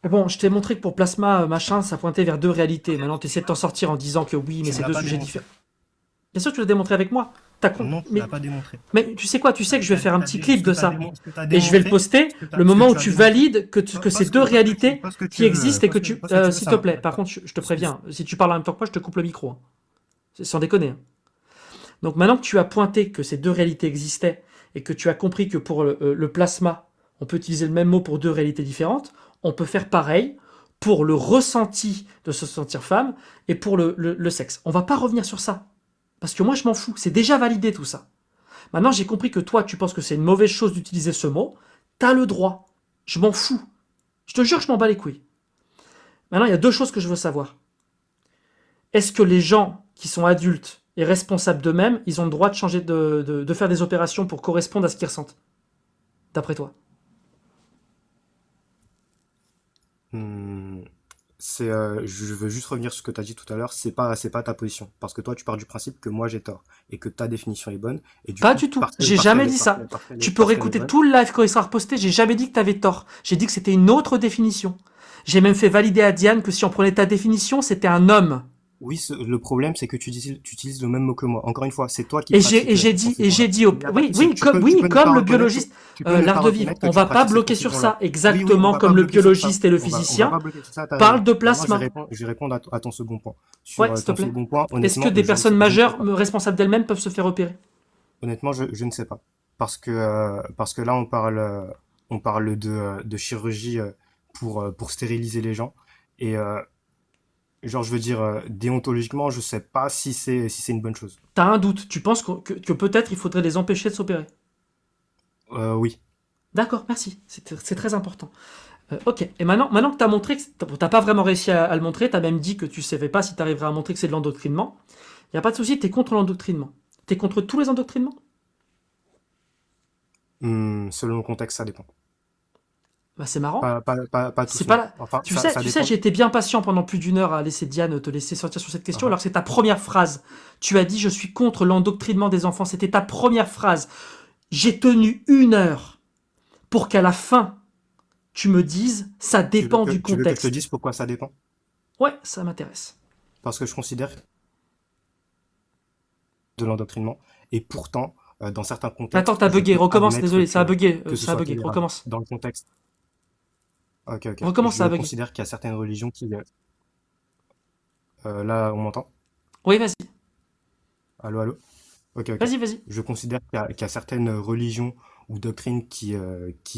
Mais bon, je t'ai montré que pour plasma, machin, ça pointait vers deux réalités. Maintenant, tu essaies de t'en sortir en disant que oui, mais Tu me c'est l'as deux pas sujets démontré. différents. Bien sûr, tu l'as démontré avec moi. Non, tu Mais, l'as pas démontré. mais tu sais quoi? Tu sais que je vais faire un petit clip Ce que de tu as ça. démontré, ce que tu as Et je vais le démontré, poster le ce que moment où tu as tu démontré, valides que c'est deux réalités pas ce que qui tu veux, existent et que tu... pas ce que tu veux, s'il ça te plaît, m'intéresse par pas. contre, je te Ce que- préviens, si tu parles en même temps que moi, je te coupe le micro, hein. C'est sans déconner, hein. Donc maintenant que tu as pointé que ces deux réalités existaient et que tu as compris que pour le plasma, on peut utiliser le même mot pour deux réalités différentes, on peut faire pareil pour le ressenti de se sentir femme et pour le sexe. On va pas revenir sur ça. Parce que moi, je m'en fous. C'est déjà validé tout ça. Maintenant, j'ai compris que toi, tu penses que c'est une mauvaise chose d'utiliser ce mot. T'as le droit. Je m'en fous. Je te jure, je m'en bats les couilles. Maintenant, il y a deux choses que je veux savoir. Est-ce que les gens qui sont adultes et responsables d'eux-mêmes, ils ont le droit de changer de faire des opérations pour correspondre à ce qu'ils ressentent, d'après toi? Hmm, je veux juste revenir sur ce que tu as dit tout à l'heure, c'est pas ta position. Parce que toi, tu pars du principe que moi j'ai tort et que ta définition est bonne. Et du Pas coup, du tout. J'ai jamais dit ça. Tu peux parce qu'elle est réécouter bonne, tout le live quand il sera reposté. J'ai jamais dit que t'avais tort. J'ai dit que c'était une autre définition. J'ai même fait valider à Diane que si on prenait ta définition, c'était un homme. oui, le problème, c'est que tu utilises le même mot que moi. Encore une fois, c'est toi qui pratiques Et cette j'ai confusion-là. dit, Il n'y a pas de oui, souci. Tu oui, peux ne pas comme le reconnaître biologiste, tu peux ne l'art pas de vivre. reconnaître que On tu va pas pratiques cette bloquer sur confusion-là. ça, Oui, oui, on exactement va pas comme le bloquer sur ça. biologiste et le On va physicien pas bloquer sur ça, t'as raison. parlent de Maintenant, plasma. je vais répondre à ton second point. Ouais, Sur s'il te ton plaît. second point, Est-ce que honnêtement, des personnes je ne sais majeures, pas. responsables d'elles-mêmes, peuvent se faire opérer? Honnêtement, je ne sais pas. Parce que là, on parle de chirurgie pour stériliser les gens. Et genre, je veux dire, déontologiquement, je sais pas si c'est une bonne chose. T'as un doute. Tu penses que peut-être il faudrait les empêcher de s'opérer. Oui. D'accord, merci. C'est très important. Ok. Et maintenant que t'as montré que t'as pas vraiment réussi à le montrer, t'as même dit que tu savais pas si t'arriverais à montrer que c'est de l'endoctrinement. Y a pas de souci, t'es contre l'endoctrinement. T'es contre tous les endoctrinements? Selon le contexte, ça dépend. Bah c'est marrant. Pas C'est tous, pas non. là. Enfin, ça Tu sais, dépend. j'ai été bien patient pendant plus d'une heure à laisser Diane te laisser sortir sur cette question, Uhum. alors que c'est ta première phrase. Tu as dit je suis contre l'endoctrinement des enfants. C'était ta première phrase. J'ai tenu une heure pour qu'à la fin tu me dises ça dépend du Tu veux que je te contexte. dise pourquoi ça dépend? Ouais, ça m'intéresse. Parce que je considère de l'endoctrinement. Et pourtant, dans certains Attends, contextes, t'as je bugué, peux recommence, admettre désolé, que ce ça a soit bugué, tolérable. recommence. Dans le contexte. Ok, ok. Recommence, ça Je a bugué. considère qu'il y a certaines religions qui... là, on m'entend? Oui, vas-y, Allô, allô? Ok, ok. vas-y. Je considère qu'il y a certaines religions ou doctrines qui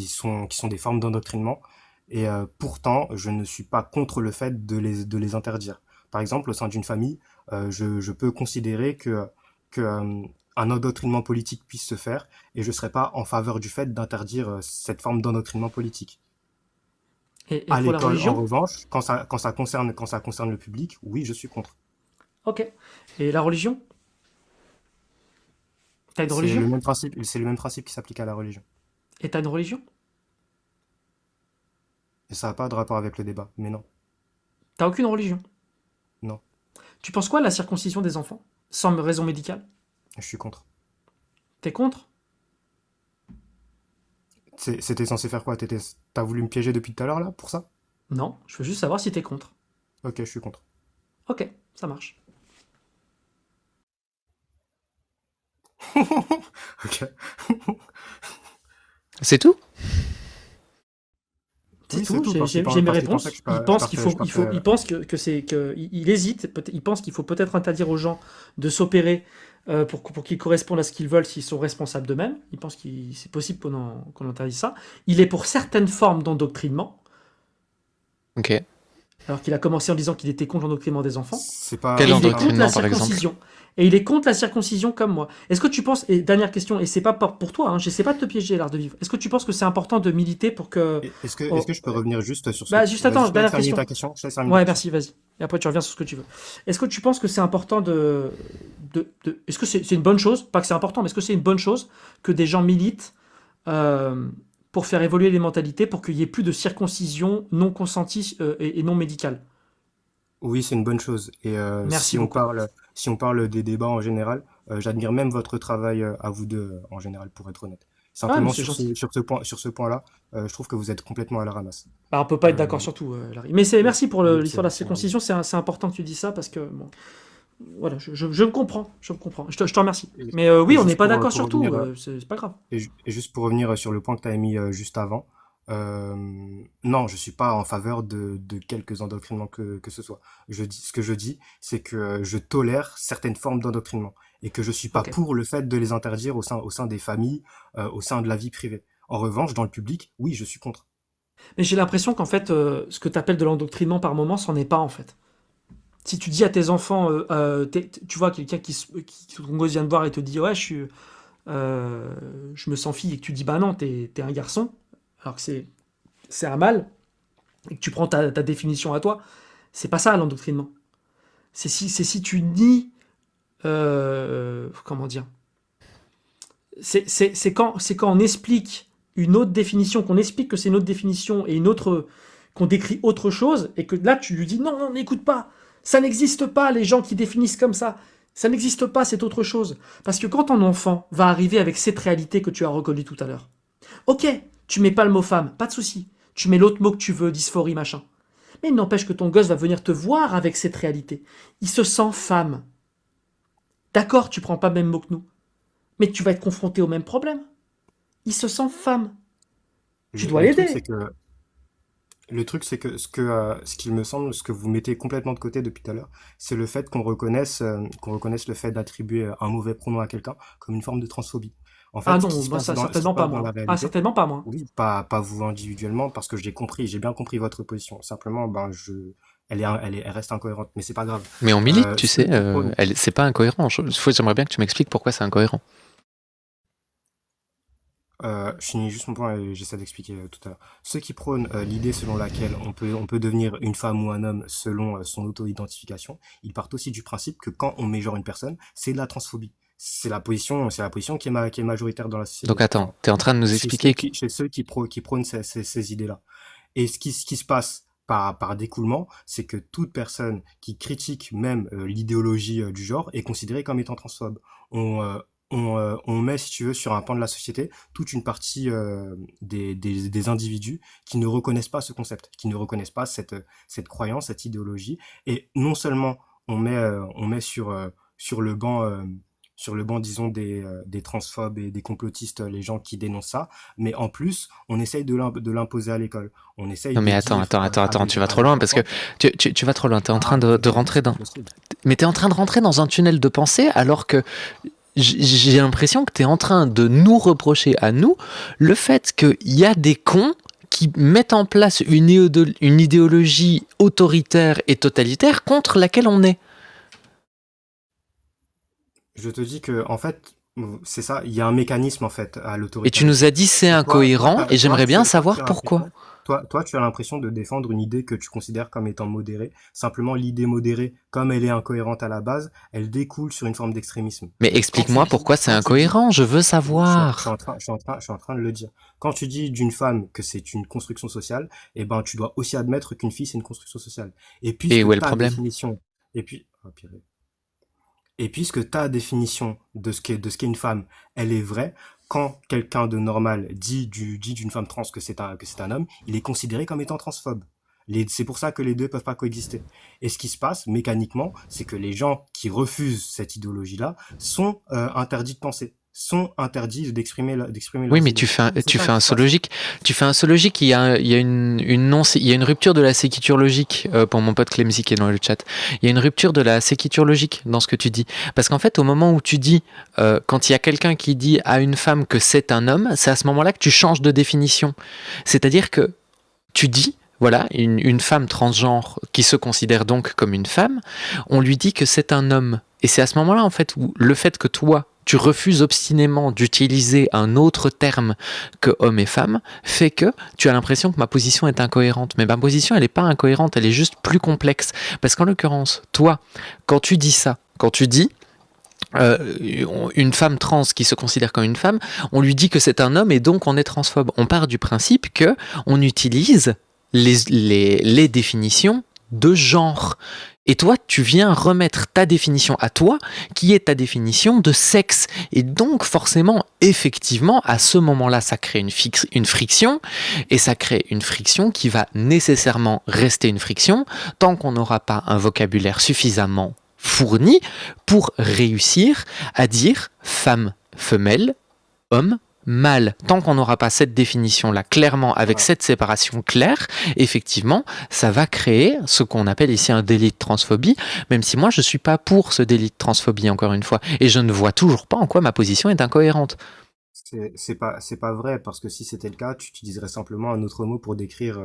sont des formes d'endoctrinement. Et pourtant, je ne suis pas contre le fait de les interdire. Par exemple, au sein d'une famille, je peux considérer que un endoctrinement politique puisse se faire, et je ne serais pas en faveur du fait d'interdire cette forme d'endoctrinement politique. Et À pour la l'école, en religion? revanche, quand ça concerne le public, oui, je suis contre. Ok. Et la religion? T'as une religion? C'est le même principe qui s'applique à la religion. Et t'as une religion? Et ça n'a pas de rapport avec le débat, mais non, T'as aucune religion. non, Tu penses quoi de la circoncision des enfants? Sans raison médicale? je suis contre. T'es contre? C'était censé faire quoi? T'as voulu me piéger depuis tout à l'heure là pour ça? Non, je veux juste savoir si t'es contre. Ok, je suis contre. Ok, ça marche. Ok. C'est tout? C'est Oui, c'est tout, tout, j'ai mes parce qu'il pensait que réponses. Il pense qu'il faut, partais. il pense que c'est, il hésite, il pense qu'il faut peut-être interdire aux gens de s'opérer pour qu'ils correspondent à ce qu'ils veulent s'ils sont responsables d'eux-mêmes. Il pense que c'est possible qu'on interdise ça. Il est pour certaines formes d'endoctrinement, Ok. alors qu'il a commencé en disant qu'il était contre l'endoctrinement des enfants. Quel Et C'est il est pas. contre la endoctrinement, par exemple? circoncision. Et il est contre la circoncision comme moi. Est-ce que tu penses, et dernière question, et c'est pas pour toi, hein, j'essaie pas de te piéger l'art de vivre. Est-ce que tu penses que c'est important de militer pour que... Est-ce oh, que je peux revenir juste sur ce que bah juste Vas-y, attends, je te laisse dernière terminer question. ta question. Je te laisse terminer ta Ouais, question. merci, vas-y. Et après tu reviens sur ce que tu veux. Est-ce que tu penses que c'est important est-ce que c'est une bonne chose, pas que c'est important, mais est-ce que c'est une bonne chose que des gens militent euh, pour faire évoluer les mentalités, pour qu'il y ait plus de circoncision non consentie et non médicale? Oui, c'est une bonne chose. Et Merci beaucoup. si on parle des débats en général, j'admire même votre travail à vous deux en général, pour être honnête. Ah, mais Simplement, c'est gentil. sur ce point-là, je trouve que vous êtes complètement à la ramasse. Bah, on peut pas être Euh, d'accord sur tout, Larry. Mais merci pour oui, l'histoire de la c'est normal. circoncision, c'est important que tu dis ça parce que, bon, voilà, je me comprends, je me comprends. Je te remercie. Et, Mais et oui, on n'est juste pas d'accord pour sur tout, revenir, c'est pas grave. et juste pour revenir sur le point que tu avais mis juste avant, euh, non, je suis pas en faveur de quelques endoctrinements que ce soit. Ce que je dis, c'est que je tolère certaines formes d'endoctrinement et que je suis pas Ok. pour le fait de les interdire au sein des familles, au sein de la vie privée. En revanche, dans le public, oui, je suis contre. Mais j'ai l'impression qu'en fait, ce que tu appelles de l'endoctrinement par moment, c'en est pas en fait. Si tu dis à tes enfants, tu vois quelqu'un qui ton gosse vient te voir et te dit ouais, je me sens fille et que tu dis bah non, t'es un garçon, alors que c'est un mâle et que tu prends ta définition à toi, c'est pas ça l'endoctrinement. C'est si tu nies, comment dire, c'est quand on explique une autre définition, qu'on explique que c'est une autre définition et une autre, qu'on décrit autre chose, et que là tu lui dis non, non, n'écoute pas, ça n'existe pas les gens qui définissent comme ça n'existe pas, c'est autre chose. Parce que quand ton enfant va arriver avec cette réalité que tu as reconnue tout à l'heure, ok, tu mets pas le mot femme, pas de souci, tu mets l'autre mot que tu veux, dysphorie, machin. Mais il n'empêche que ton gosse va venir te voir avec cette réalité. Il se sent femme. D'accord, tu prends pas le même mot que nous, mais tu vas être confronté au même problème. Il se sent femme. Tu dois Le truc, c'est l'aider. que ce qu'il me semble, ce que vous mettez complètement de côté depuis tout à l'heure, c'est le fait qu'on reconnaisse le fait d'attribuer un mauvais pronom à quelqu'un comme une forme de transphobie. En Ah fait, non, moi ça ce qui se certainement pas passe dans la moi. Ah réalité, certainement pas moi. oui, pas vous individuellement, parce que j'ai bien compris votre position. Simplement, elle reste incohérente, mais c'est pas grave. Mais on milite, tu Ceux sais, qui prônent, c'est pas incohérent. J'aimerais bien que tu m'expliques pourquoi c'est incohérent. je finis juste mon point et j'essaie d'expliquer tout à l'heure. Ceux qui prônent l'idée selon laquelle on peut devenir une femme ou un homme selon son auto-identification, ils partent aussi du principe que quand on mégenre une personne, c'est de la transphobie. C'est la position qui est majoritaire dans la société. Donc attends, t'es en train de nous expliquer que... Chez ceux qui prônent ces idées-là. Et ce qui se passe par découlement, c'est que toute personne qui critique même l'idéologie du genre est considérée comme étant transphobe. On, euh, on met, si tu veux, sur un pan de la société toute une partie des individus qui ne reconnaissent pas ce concept, qui ne reconnaissent pas cette croyance, cette idéologie. Et non seulement on met sur le banc, disons, des transphobes et des complotistes, les gens qui dénoncent ça, mais en plus, on essaye de l'imposer à l'école. On essaye Non mais de attends, dire attends, attends, attends, tu vas à trop des loin parce que enfants, tu vas trop loin. T'es en train ah, de rentrer c'est pas dans... possible. Mais t'es en train de rentrer dans un tunnel de pensée alors que j'ai l'impression que t'es en train de nous reprocher à nous le fait qu'il y a des cons qui mettent en place une idéologie autoritaire et totalitaire contre laquelle on est. Je te dis que, en fait, c'est ça, il y a un mécanisme, en fait, à Et tu nous l'autoritarisme. as dit c'est Toi, incohérent et j'aimerais bien tu savoir as pourquoi. l'impression, tu as l'impression de défendre une idée que tu considères comme étant modérée. Simplement, l'idée modérée, comme elle est incohérente à la base, elle découle sur une forme d'extrémisme. Mais explique-moi pourquoi c'est incohérent, je veux Je suis savoir. je suis en train de le dire. Quand tu dis d'une femme que c'est une construction sociale, eh ben, tu dois aussi admettre qu'une fille, c'est une construction sociale. Et Et où est puisque le ta problème? définition, et puis, oh, purée. Et puisque ta définition de ce qu'est une femme, elle est vraie, quand quelqu'un de normal dit d'une femme trans que c'est un homme, il est considéré comme étant transphobe. C'est pour ça que les deux peuvent pas coexister. Et ce qui se passe mécaniquement, c'est que les gens qui refusent cette idéologie-là sont interdits de penser, sont interdits d'exprimer Oui, leurs mais idées. C'est tu ça fais un qui se saut passe. logique. Tu fais un saut logique. Il y a il y a une rupture de la séquiture logique pour mon pote Clemzy qui est dans le chat. Il y a une rupture de la séquiture logique dans ce que tu dis. Parce qu'en fait, au moment où tu dis, quand il y a quelqu'un qui dit à une femme que c'est un homme, c'est à ce moment-là que tu changes de définition. C'est-à-dire que tu dis, voilà, une femme transgenre qui se considère donc comme une femme, on lui dit que c'est un homme. Et c'est à ce moment-là, en fait, où le fait que toi, tu refuses obstinément d'utiliser un autre terme que homme et femme, fait que tu as l'impression que ma position est incohérente. Mais ma position, elle n'est pas incohérente, elle est juste plus complexe. Parce qu'en l'occurrence, toi, quand tu dis ça, quand tu dis une femme trans qui se considère comme une femme, on lui dit que c'est un homme et donc on est transphobe. On part du principe que on utilise les définitions de genre. Et toi, tu viens remettre ta définition à toi, qui est ta définition de sexe. Et donc, forcément, effectivement, à ce moment-là, ça crée une friction, et ça crée une friction qui va nécessairement rester une friction tant qu'on n'aura pas un vocabulaire suffisamment fourni pour réussir à dire femme, femelle, homme, mâle. Tant qu'on n'aura pas cette définition-là clairement, avec Voilà. cette séparation claire, effectivement, ça va créer ce qu'on appelle ici un délit de transphobie, même si moi je suis pas pour ce délit de transphobie, encore une fois, et je ne vois toujours pas en quoi ma position est incohérente. C'est pas vrai, parce que si c'était le cas, tu utiliserais simplement un autre mot pour décrire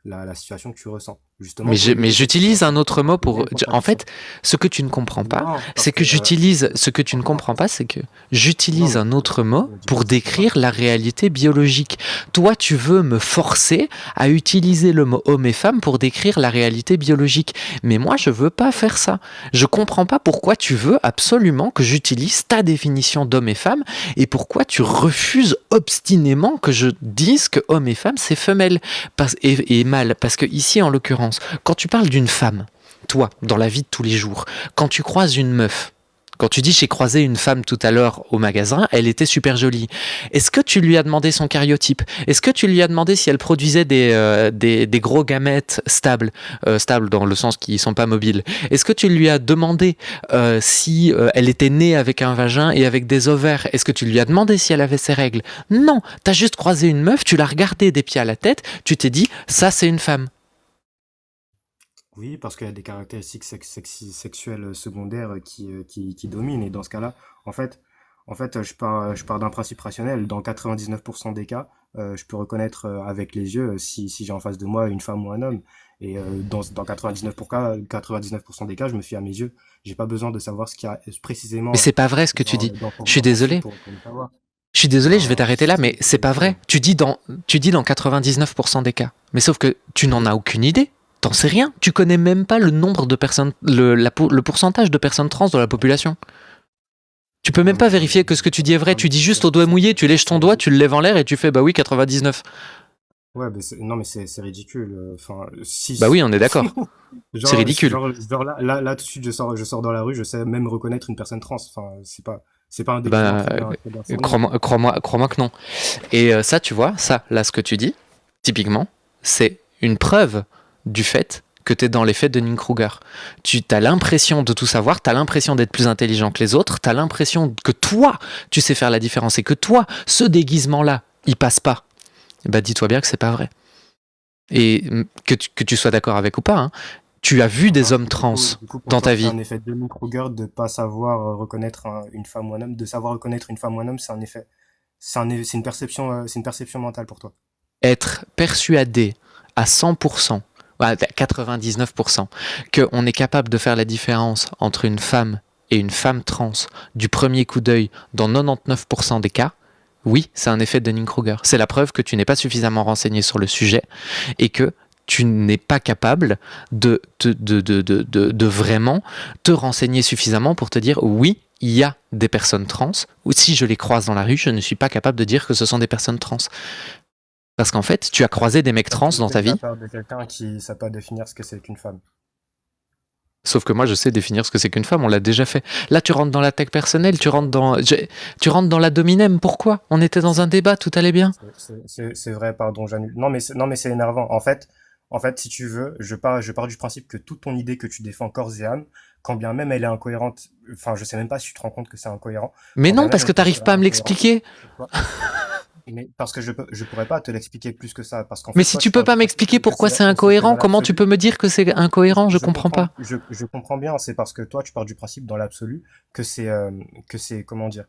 la situation que tu ressens. Justement, pour Mais éviter cette j'utilise un situation, autre mot il y a pour... une En contradiction. fait, ce que tu ne comprends pas, Non, parce c'est que, que j'utilise... Ce que tu ne non, comprends pas, c'est que non, j'utilise mais un autre mot ne me dis pas pour que c'est pas. décrire la réalité biologique. Toi, tu veux me forcer à utiliser le mot homme et femme pour décrire la réalité biologique. Mais moi, je veux pas faire ça. Je comprends pas pourquoi tu veux absolument que j'utilise ta définition d'homme et femme et pourquoi tu refuses obstinément que je dise que homme et femme, c'est femelle et mâle. Parce que ici, en l'occurrence, quand tu parles d'une femme, toi, dans la vie de tous les jours, quand tu croises une meuf, quand tu dis j'ai croisé une femme tout à l'heure au magasin, elle était super jolie. Est-ce que tu lui as demandé son karyotype? Est-ce que tu lui as demandé si elle produisait des gros gamètes stables, stables dans le sens qu'ils ne sont pas mobiles? Est-ce que tu lui as demandé si elle était née avec un vagin et avec des ovaires? Est-ce que tu lui as demandé si elle avait ses règles? Non, t'as juste croisé une meuf, tu l'as regardée des pieds à la tête, tu t'es dit ça c'est une femme. Oui, parce qu'il y a des caractéristiques sexuelles secondaires qui dominent. Et dans ce cas-là, en fait, je pars d'un principe rationnel. Dans 99% des cas, je peux reconnaître avec les yeux si j'ai en face de moi une femme ou un homme. Et dans 99% des cas, je me fie à mes yeux. J'ai pas besoin de savoir ce qu'il y a Mais précisément c'est pas vrai ce que tu dis. dans ton Je suis corps entier désolé. pour le savoir. Je suis désolé, je vais Ben, t'arrêter là, mais si, c'est pas vrai. Tu dis dans 99% des cas. Mais sauf que tu n'en as aucune idée. T'en sais rien. Tu connais même pas le nombre de personnes, le pourcentage de personnes trans dans la population. Tu peux ouais, même mais pas vérifier que ce que tu dis est vrai. ouais, Tu mais dis juste au doigt mouillé, tu lèches ton doigt, tu le lèves en l'air et tu fais bah oui, 99. ouais, mais non, mais c'est ridicule. Enfin, Bah si, oui, on est d'accord. C'est ridicule. là, tout de suite, je sors dans la rue, je sais même reconnaître une personne trans. Enfin, c'est pas un décriment Ben, très bien fourni. crois-moi que non. Et ça, tu vois, ça, là, ce que tu dis, typiquement, c'est une preuve du fait que tu es dans l'effet de Dunning-Kruger. Tu as l'impression de tout savoir, tu as l'impression d'être plus intelligent que les autres, tu as l'impression que toi, tu sais faire la différence et que toi, ce déguisement-là, il passe pas. Bah, dis-toi bien que c'est pas vrai. Et que tu sois d'accord avec ou pas, hein, tu as vu des Hein. hommes trans Du coup, pour dans toi, ta c'est vie. un effet de Dunning-Kruger de pas savoir reconnaître une femme ou un homme. De savoir reconnaître une femme ou un homme, c'est un effet. C'est une perception mentale pour toi. Être persuadé à 100%, à 99%, qu'on est capable de faire la différence entre une femme et une femme trans du premier coup d'œil dans 99% des cas, oui, c'est un effet de Dunning-Kruger. C'est la preuve que tu n'es pas suffisamment renseigné sur le sujet et que tu n'es pas capable de vraiment te renseigner suffisamment pour te dire oui, il y a des personnes trans, ou si je les croise dans la rue, je ne suis pas capable de dire que ce sont des personnes trans. Parce qu'en fait, tu as croisé des mecs Comme trans tu dans sais ta de la vie, part de quelqu'un qui ne sait pas définir ce que c'est qu'une femme. sauf que moi je sais définir ce que c'est qu'une femme, on l'a déjà fait. Là, tu rentres dans l'attaque personnelle, tu rentres dans la dominem. Pourquoi? On était dans un débat, tout allait bien. C'est vrai, pardon, j'annule. Non, mais c'est énervant. En fait, si tu veux, je pars du principe que toute ton idée que tu défends corps et âme, quand bien même elle est incohérente, enfin, je sais même pas si tu te rends compte que c'est incohérent, Mais quand bien non, même parce que elle t'arrives est pas à me incohérente, l'expliquer. pourquoi? Mais parce que je pourrais pas te l'expliquer plus que ça, parce qu'en Mais fait, si toi, tu tu peux pars du pas principe m'expliquer pourquoi c'est que c'est incohérent, dans comment tu l'absolu. peux me dire que c'est incohérent? Je comprends pas. Je comprends bien, c'est parce que toi, tu pars du principe dans l'absolu que c'est, comment dire,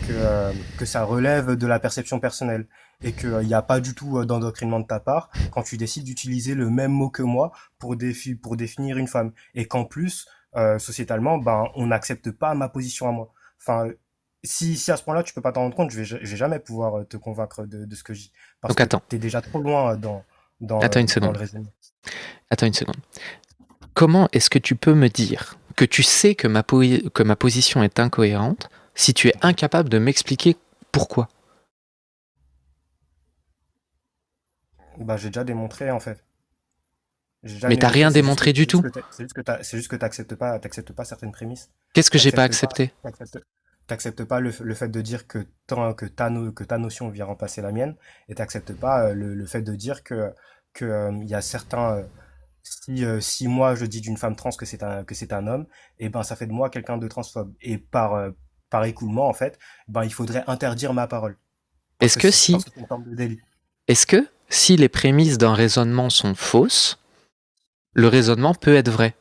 que ça relève de la perception personnelle et qu'il n'y a pas du tout d'endoctrinement de ta part quand tu décides d'utiliser le même mot que moi pour définir une femme. Et qu'en plus, sociétalement, ben, on n'accepte pas ma position à moi. Enfin, si à ce point-là, tu peux pas t'en rendre compte, je vais jamais pouvoir te convaincre de ce que je dis. Parce Donc que attends, tu es déjà trop loin attends une dans seconde. le raisonnement. Attends une seconde. Comment est-ce que tu peux me dire que tu sais que que ma position est incohérente si tu es incapable de m'expliquer pourquoi? Bah, j'ai déjà démontré, en fait. J'ai Mais jamais t'as évoqué, rien démontré du tout. c'est juste que t'acceptes pas certaines prémices. Qu'est-ce que j'ai pas T'acceptes pas, accepté? t'acceptes pas le fait de dire que ta notion vient remplacer la mienne, et t'acceptes pas le fait de dire que il y a certains, si moi je dis d'une femme trans que c'est un homme, et ben ça fait de moi quelqu'un de transphobe. Et par écoulement, en fait, ben il faudrait interdire ma parole. Est-ce que si, Parce que c'est une forme de délit. est-ce que si les prémices d'un raisonnement sont fausses, le raisonnement peut être vrai?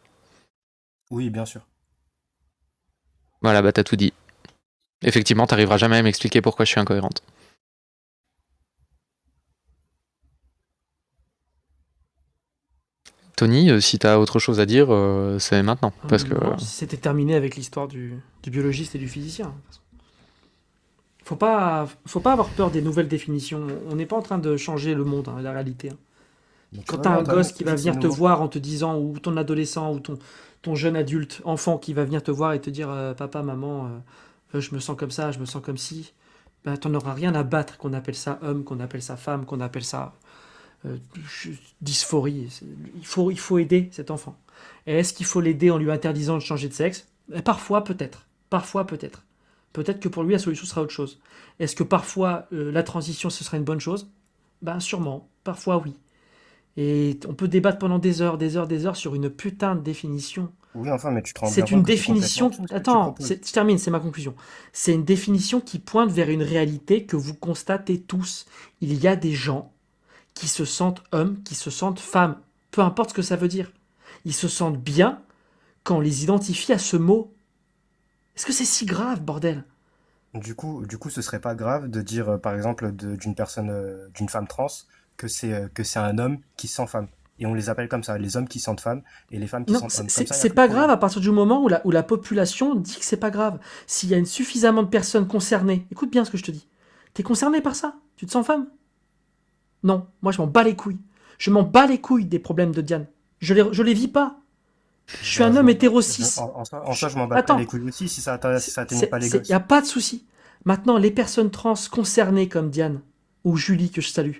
Oui, bien sûr. Voilà, bah t'as tout dit. Effectivement, t'arriveras jamais à m'expliquer pourquoi je suis incohérente. Tony, si t'as autre chose à dire, c'est maintenant. Parce que. Non, c'était terminé avec l'histoire du biologiste et du physicien. Faut pas avoir peur des nouvelles définitions. On n'est pas en train de changer le monde, hein, la réalité. Hein. Donc tu Quand t'as un regardes, gosse qui tu va dis que c'est venir te nouveau. voir en te disant, ou ton adolescent, ou ton jeune adulte, enfant qui va venir te voir et te dire papa, maman, je me sens comme ça, je me sens comme ci, ben, t'en auras rien à battre qu'on appelle ça homme, qu'on appelle ça femme, qu'on appelle ça euh, dysphorie. Il faut aider cet enfant. Et est-ce qu'il faut l'aider en lui interdisant de changer de sexe? Parfois, peut-être. Parfois, peut-être. Peut-être que pour lui, la solution sera autre chose. Est-ce que parfois, la transition, ce serait une bonne chose? Ben, sûrement. Parfois, oui. Et on peut débattre pendant des heures, des heures, des heures sur une putain de définition. Oui, enfin, mais tu te rends bien C'est une compte que c'est complètement définition. fou ce que tu Attends, proposes. je termine, c'est ma conclusion. C'est une définition qui pointe vers une réalité que vous constatez tous. Il y a des gens qui se sentent hommes, qui se sentent femmes. Peu importe ce que ça veut dire. Ils se sentent bien quand on les identifie à ce mot. Est-ce que c'est si grave, bordel? Du coup, ce serait pas grave de dire, par exemple, d'une personne, d'une femme trans, que c'est un homme qui se sent femme. Et on les appelle comme ça, les hommes qui se sentent femmes et les femmes qui se Non, sentent hommes. Comme c'est ça, il n'y a c'est plus de pas grave problème. à partir du moment où la population dit que c'est pas grave. S'il y a suffisamment de personnes concernées, écoute bien ce que je te dis. T'es concerné par ça? Tu te sens femme? Non, moi je m'en bats les couilles. Je m'en bats les couilles des problèmes de Diane. Je les vis pas. Je suis Bah, un je homme m'en bats- hétéro je- cis. en ça, je m'en battrais Attends, les couilles aussi si ça atteignait pas les il n'y gosses. a pas de souci. Maintenant, les personnes trans concernées comme Diane ou Julie que je salue,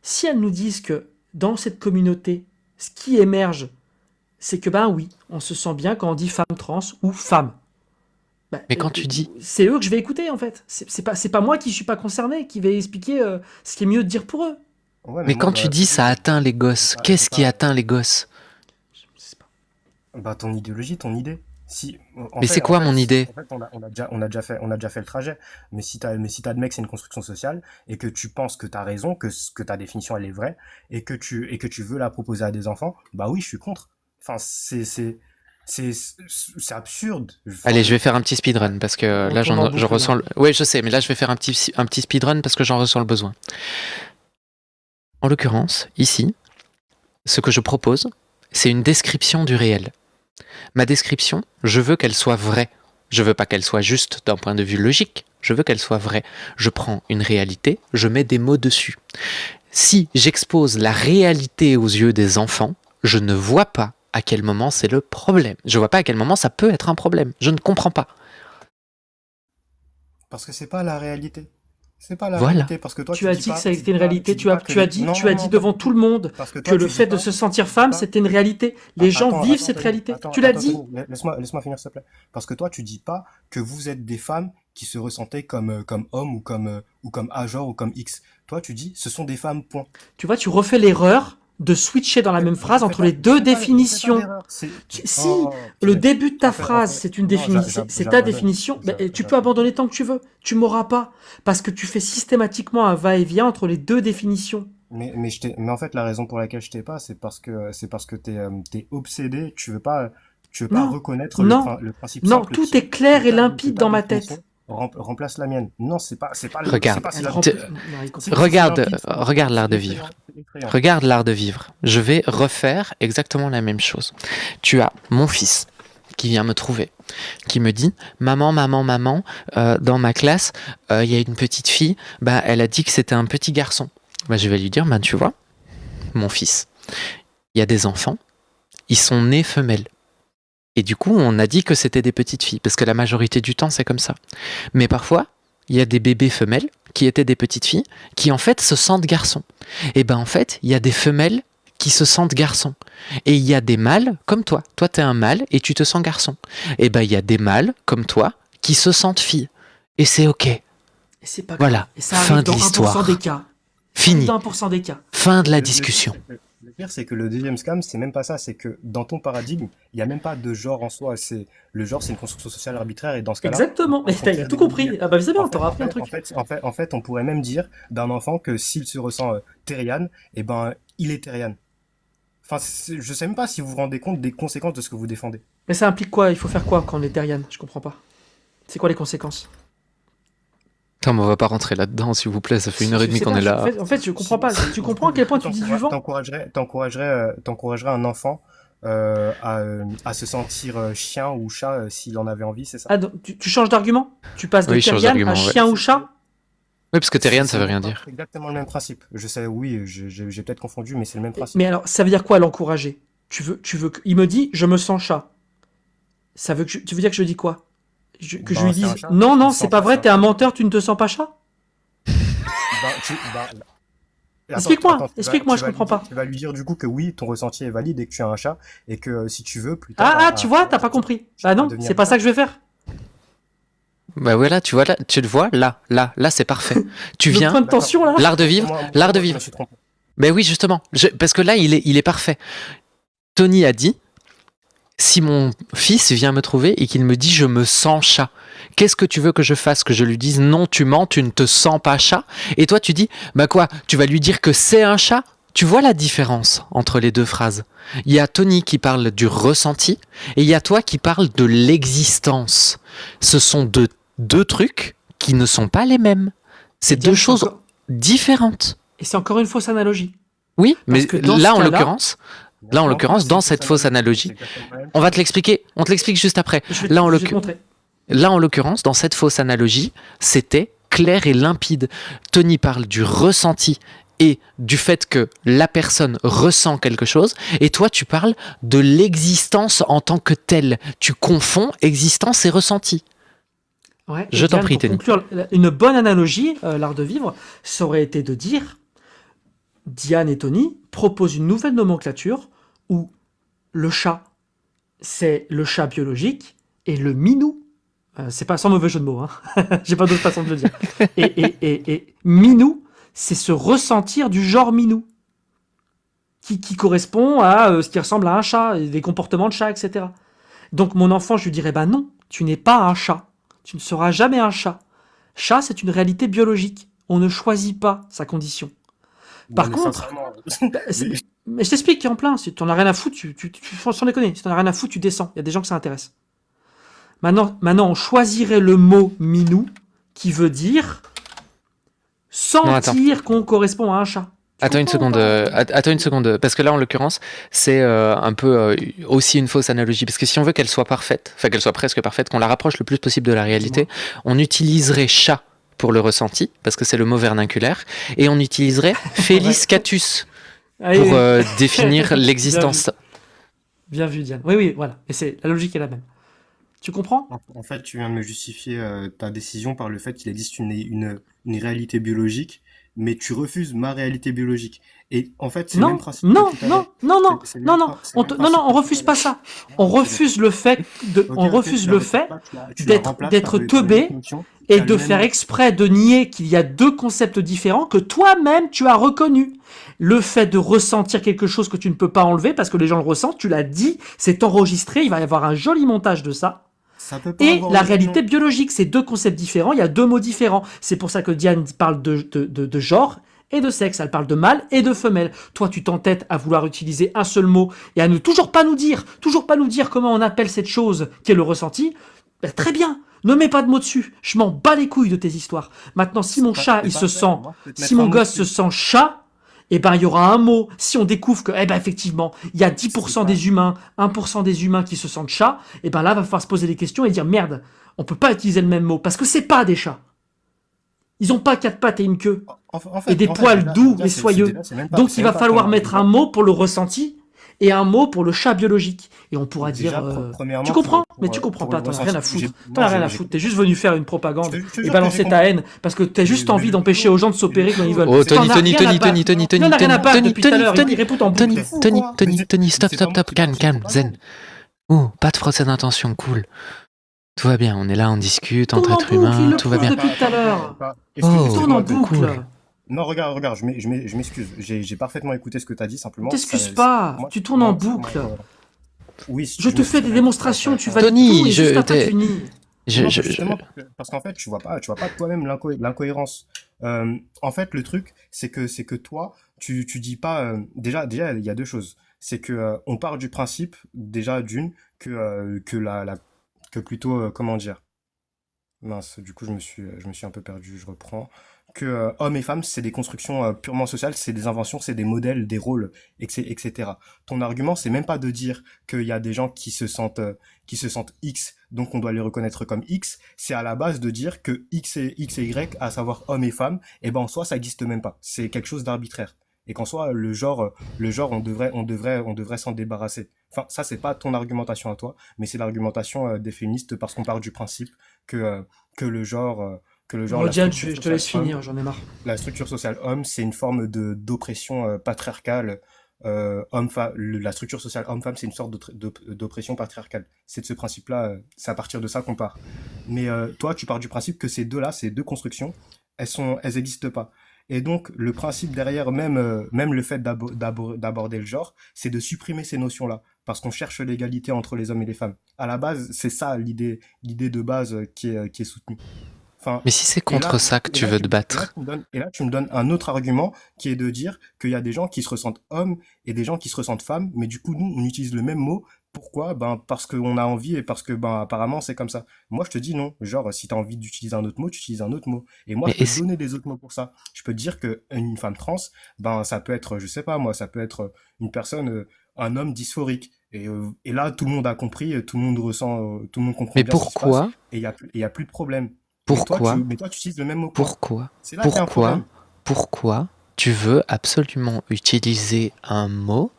si elles nous disent que dans cette communauté, ce qui émerge, c'est que ben oui, on se sent bien quand on dit femme trans ou femme. Ben, Mais quand tu dis. c'est eux que je vais écouter en fait. C'est pas moi qui suis pas concerné qui vais expliquer ce qui est mieux de dire pour eux. Ouais, mais Mais moi, quand dans tu dis l'absolu, ça atteint les gosses, j'ai qu'est-ce qui pas, atteint les gosses? Je sais pas. bah, ton idéologie, ton idée. Si, Mais c'est quoi mon idée? on a déjà fait le trajet. Mais si t'admets que c'est une construction sociale et que tu penses que t'as raison, que ta définition elle est vraie et que tu veux la proposer à des enfants, bah oui, je suis contre. Enfin, c'est absurde. Enfin, Allez, je vais faire un petit speedrun parce que On là, tourne en je boucle ressens. là. Ouais, je sais, mais là, je vais faire un petit speedrun parce que j'en ressens le besoin. En l'occurrence, ici, ce que je propose, c'est une description du réel. Ma description, je veux qu'elle soit vraie. Je veux pas qu'elle soit juste d'un point de vue logique. Je veux qu'elle soit vraie. Je prends une réalité, je mets des mots dessus. Si j'expose la réalité aux yeux des enfants, je ne vois pas à quel moment c'est le problème. Je vois pas à quel moment ça peut être un problème. Je ne comprends pas. parce que c'est pas la réalité. C'est pas la Voilà. réalité parce que toi Tu as dit que ça tu était dis une pas, réalité. dis pas que les... Non, Tu as non, dit non, pas devant du tout tout. le monde Parce que que toi le tu dis fait de pas, se sentir tu dis femme, pas. c'était une réalité. Les gens vivent cette Tony, réalité. Tu l'as dit. Tony, laisse-moi finir, s'il te plaît. Parce que toi, tu dis pas que vous êtes des femmes qui se ressentaient comme hommes ou comme A genre ou comme X. Toi, tu dis, ce sont des femmes, point. Tu vois, tu refais l'erreur de switcher dans la même phrase entre les Je deux fais pas, je fais pas définitions. d'erreur. Si Oh, le purée. début de ta phrase, c'est une Non, définition, c'est ta définition, ben, tu peux abandonner tant que tu veux. Tu m'auras pas. Parce que tu fais systématiquement un va-et-vient entre les deux définitions. Mais en fait, la raison pour laquelle je t'ai pas, c'est parce que t'es obsédé. Tu veux pas Non, reconnaître non, le principe non, simple tout qui est clair et que limpide ta dans ma définition tête. remplace la mienne. Non, Regarde. c'est pas si Elle la- remplit. T- Non, il comprend. si pas. c'est Regarde, limpide, regarde l'art c'est de vivre. effrayant. Regarde l'art de vivre. Je vais refaire exactement la même chose. Tu as mon fils qui vient me trouver, qui me dit maman, maman, maman, dans ma classe, il y a une petite fille, bah, elle a dit que c'était un petit garçon. Bah, je vais lui dire, bah, tu vois, mon fils, il y a des enfants, ils sont nés femelles. Et du coup, on a dit que c'était des petites filles, parce que la majorité du temps, c'est comme ça. Mais parfois, il y a des bébés femelles qui étaient des petites filles, qui en fait se sentent garçons. Et ben en fait, il y a des femelles qui qui se sentent garçons. Et il y a des mâles comme toi. Toi, t'es un mâle et tu te sens garçon. Et ben, il y a des mâles comme toi qui se sentent filles. Et c'est OK. Et c'est pas Voilà. grave. Et ça Fin arrive de dans 1% l'histoire. des cas. Fini. Dans 1% des cas. Fin de la Le discussion. le pire, c'est que le deuxième scam, c'est même pas ça. C'est que dans ton paradigme, il n'y a même pas de genre en soi. Le genre, c'est une construction sociale arbitraire. Et dans ce cas-là, Exactement. Mais on t'as pourrait tout même compris. dire, Ah bah c'est bien, en on fait, t'aura en appris un fait, en truc. fait, en fait, en fait, on pourrait même dire d'un enfant que s'il se ressent terrien, eh ben, il est terrian. Enfin, je sais même pas si vous vous rendez compte des conséquences de ce que vous défendez. Mais ça implique quoi? Il faut faire quoi quand on est Terrian? Je comprends pas. C'est quoi les conséquences? Attends, mais on va pas rentrer là-dedans, s'il vous plaît. Ça fait 1h30 Je sais qu'on pas, est là. en fait, je comprends pas. Tu Si comprends à quel point tu dis du vent? t'encouragerais un enfant à se sentir chien ou chat s'il en avait envie, c'est ça? Ah, donc, tu changes d'argument? Tu passes de Oui, je change Terrian d'argument, à ouais. chien ou chat? Oui, parce que Terrian, ça veut rien dire. C'est exactement le même principe. Je sais, oui, j'ai peut-être confondu, mais c'est le même principe. Mais alors, ça veut dire quoi l'encourager? Il me dit, je me sens chat. Tu veux dire que je dis quoi? Que je Ben, lui c'est un dise, chat. non, Il non, se c'est sent pas pas vrai, chat. t'es un menteur, tu ne te sens pas chat? Explique-moi, explique-moi, je comprends pas. Tu vas lui dire du coup que oui, ton ressenti est valide et que tu as un chat et que si tu veux, plus tard. Tu vois, t'as pas compris. Bah non, c'est pas ça que je vais faire. Bah voilà, tu vois là, tu le vois là, c'est parfait. Tu Le viens, point de tension là. l'art de vivre, l'art de vivre. Ben oui, justement, parce que là, il est parfait. Tony a dit, si mon fils vient me trouver et qu'il me dit je me sens chat, qu'est-ce que tu veux que je fasse? Que je lui dise non, tu mens, tu ne te sens pas chat? Et toi, tu dis, bah quoi, tu vas lui dire que c'est un chat? Tu vois la différence entre les deux phrases? Il y a Tony qui parle du ressenti et il y a toi qui parle de l'existence. Ce sont deux trucs qui ne sont pas les mêmes. C'est Diane, deux choses encore- différentes. Et c'est encore une fausse analogie. Oui, Parce mais que dans là, ce en cas-là- l'occurrence, dans cette fausse analogie, on va te l'expliquer. On te l'explique juste après. Je Là, vais te montrer. Là, en l'occurrence, dans cette fausse analogie, c'était clair et limpide. Tony parle du ressenti et du fait que la personne ressent quelque chose, et toi, tu parles de l'existence en tant que telle. Tu confonds existence et ressenti. Ouais, Je et t'en Diane, prie, pour Tony. conclure, une bonne analogie, l'art de vivre, ça aurait été de dire, Diane et Tony proposent une nouvelle nomenclature où le chat, c'est le chat biologique, et le minou, c'est pas sans mauvais jeu de mots, hein. J'ai pas d'autre façon de le dire. Et minou, c'est se ressentir du genre minou, qui correspond à ce qui ressemble à un chat, et des comportements de chat, etc. Donc mon enfant, je lui dirais, bah non, tu n'es pas un chat. Tu ne seras jamais un chat. Chat, c'est une réalité biologique. On ne choisit pas sa condition. Par contre, mais je t'explique en plein. Si tu n'en as rien à foutre, sans déconner. Si tu n'en as rien à foutre, tu descends. Il y a des gens que ça intéresse. Maintenant, on choisirait le mot minou, qui veut dire sentir qu'on correspond à un chat. Attends une seconde, parce que là, en l'occurrence, c'est un peu aussi une fausse analogie, parce que si on veut qu'elle soit parfaite, enfin qu'elle soit presque parfaite, qu'on la rapproche le plus possible de la réalité, on utiliserait chat pour le ressenti, parce que c'est le mot vernaculaire, et on utiliserait Felis catus pour définir l'existence. Bien vu, Diane. Oui, voilà. Et la logique est la même. Tu comprends? En fait, tu viens de me justifier ta décision par le fait qu'il existe une réalité biologique, mais tu refuses ma réalité biologique. Et en fait, c'est le même principe. Non, on refuse pas ça. On refuse le fait d'être teubé et de faire exprès de nier qu'il y a deux concepts différents que toi-même tu as reconnus. Le fait de ressentir quelque chose que tu ne peux pas enlever parce que les gens le ressentent, tu l'as dit, c'est enregistré, il va y avoir un joli montage de ça. Et la réalité biologique, c'est deux concepts différents, il y a deux mots différents. C'est pour ça que Diane parle de genre et de sexe, elle parle de mâle et de femelle. Toi, tu t'entêtes à vouloir utiliser un seul mot et à ne toujours pas nous dire comment on appelle cette chose qui est le ressenti. Ben, très bien, ne mets pas de mots dessus, je m'en bats les couilles de tes histoires. Maintenant, si mon chat, si mon gosse se sent chat, eh ben, il y aura un mot. Si on découvre que, effectivement, il y a 10% des humains, 1% des humains qui se sentent chats, eh ben là, va falloir se poser des questions et dire, merde, on peut pas utiliser le même mot, parce que c'est pas des chats. Ils ont pas quatre pattes et une queue, et des poils doux et soyeux. Donc, il va falloir mettre un mot pour le ressenti, et un mot pour le chat biologique. Et on pourra dire... Déjà, Tu premièrement, comprends? Mais tu comprends pour pas, le t'en as rien ressenti, à foutre. T'en non, as rien à foutre. T'es juste venu faire une je propagande te et jure que j'ai balancer ta compris. haine parce que t'as juste Mais envie le d'empêcher frérot, aux gens de mais le s'opérer quand ils frérot, veulent. Oh, c'est T'en Tony, as Tony, rien à Tony, battre. Tony, Tony, Lui, on Tony, a rien à Tony, battre Tony, depuis tout à Tony, l'heure. Tony, Il répond en Tony, boucle. fou Tony, quoi? Tony, Tony, Mais stop, c'est pas stop, moi stop, qui calme, lance une calme, zen. propagande. Oh, pas de procès d'intention, cool. Tout va bien, on est là, on discute Il entre tourne en êtres boucle, il humains, le tout va prouve bien. depuis tout à l'heure. Il Oh, tourne en Excuse-moi boucle. cool. Non, regarde, je m'excuse. J'ai parfaitement écouté ce que tu as dit, Ne simplement, t'excuse pas. moi, Tu tournes en c'est pour moi boucle. incohérent. Oui, si Je tu te veux, fais des mais démonstrations, tu valides tout Tony, et juste après tu nies. je, non, je, je- justement, parce qu'en fait, tu vois pas toi-même l'incohérence. En fait, le truc, c'est que toi, tu dis pas, déjà, il y a deux choses. C'est que, on part du principe, déjà, que plutôt, comment dire? Mince, du coup, je me suis un peu perdu, je reprends. Que hommes et femmes, c'est des constructions purement sociales, c'est des inventions, c'est des modèles, des rôles, etc. Ton argument, c'est même pas de dire qu'il y a des gens qui se sentent X, donc on doit les reconnaître comme X. C'est à la base de dire que X et Y, à savoir hommes et femmes, et ben en soi, ça existe même pas. C'est quelque chose d'arbitraire. Et qu'en soi, le genre, on devrait s'en débarrasser. Enfin, ça, c'est pas ton argumentation à toi, mais c'est l'argumentation des féministes parce qu'on part du principe que, euh, que le genre, la Diane, structure je te laisse sociale homme, finir, j'en ai marre. c'est une forme d'oppression patriarcale. La structure sociale homme-femme, c'est une sorte d'oppression patriarcale. C'est de ce principe-là, c'est à partir de ça qu'on part. Mais toi, tu pars du principe que ces deux-là, ces deux constructions, elles n'existent pas. Et donc, le principe derrière, même le fait d'aborder le genre, c'est de supprimer ces notions-là, parce qu'on cherche l'égalité entre les hommes et les femmes. À la base, c'est ça l'idée de base qui est soutenue. Enfin, Mais si c'est et contre là, ça que et tu là, veux te tu, et là, battre, tu me donnes, et là, tu me donnes un autre argument qui est de dire qu'il y a des gens qui se ressentent hommes et des gens qui se ressentent femmes, mais du coup, nous, on utilise le même mot. Pourquoi? Ben, parce qu'on a envie et parce que, ben, apparemment, c'est comme ça. Moi, je te dis non. Genre, si tu as envie d'utiliser un autre mot, tu utilises un autre mot. Et moi, mais je peux te donner des autres mots pour ça. Je peux te dire que une femme trans, ben, ça peut être, je sais pas, moi, ça peut être une personne, un homme dysphorique. Et là, tout le monde a compris, tout le monde ressent, tout le monde comprend mais bien ce qui se passe, pourquoi, et il y a plus de problème. pourquoi, Mais toi, tu utilises le même mot que moi. pourquoi, C'est là qu'il y a un pourquoi, problème. pourquoi tu veux absolument utiliser un mot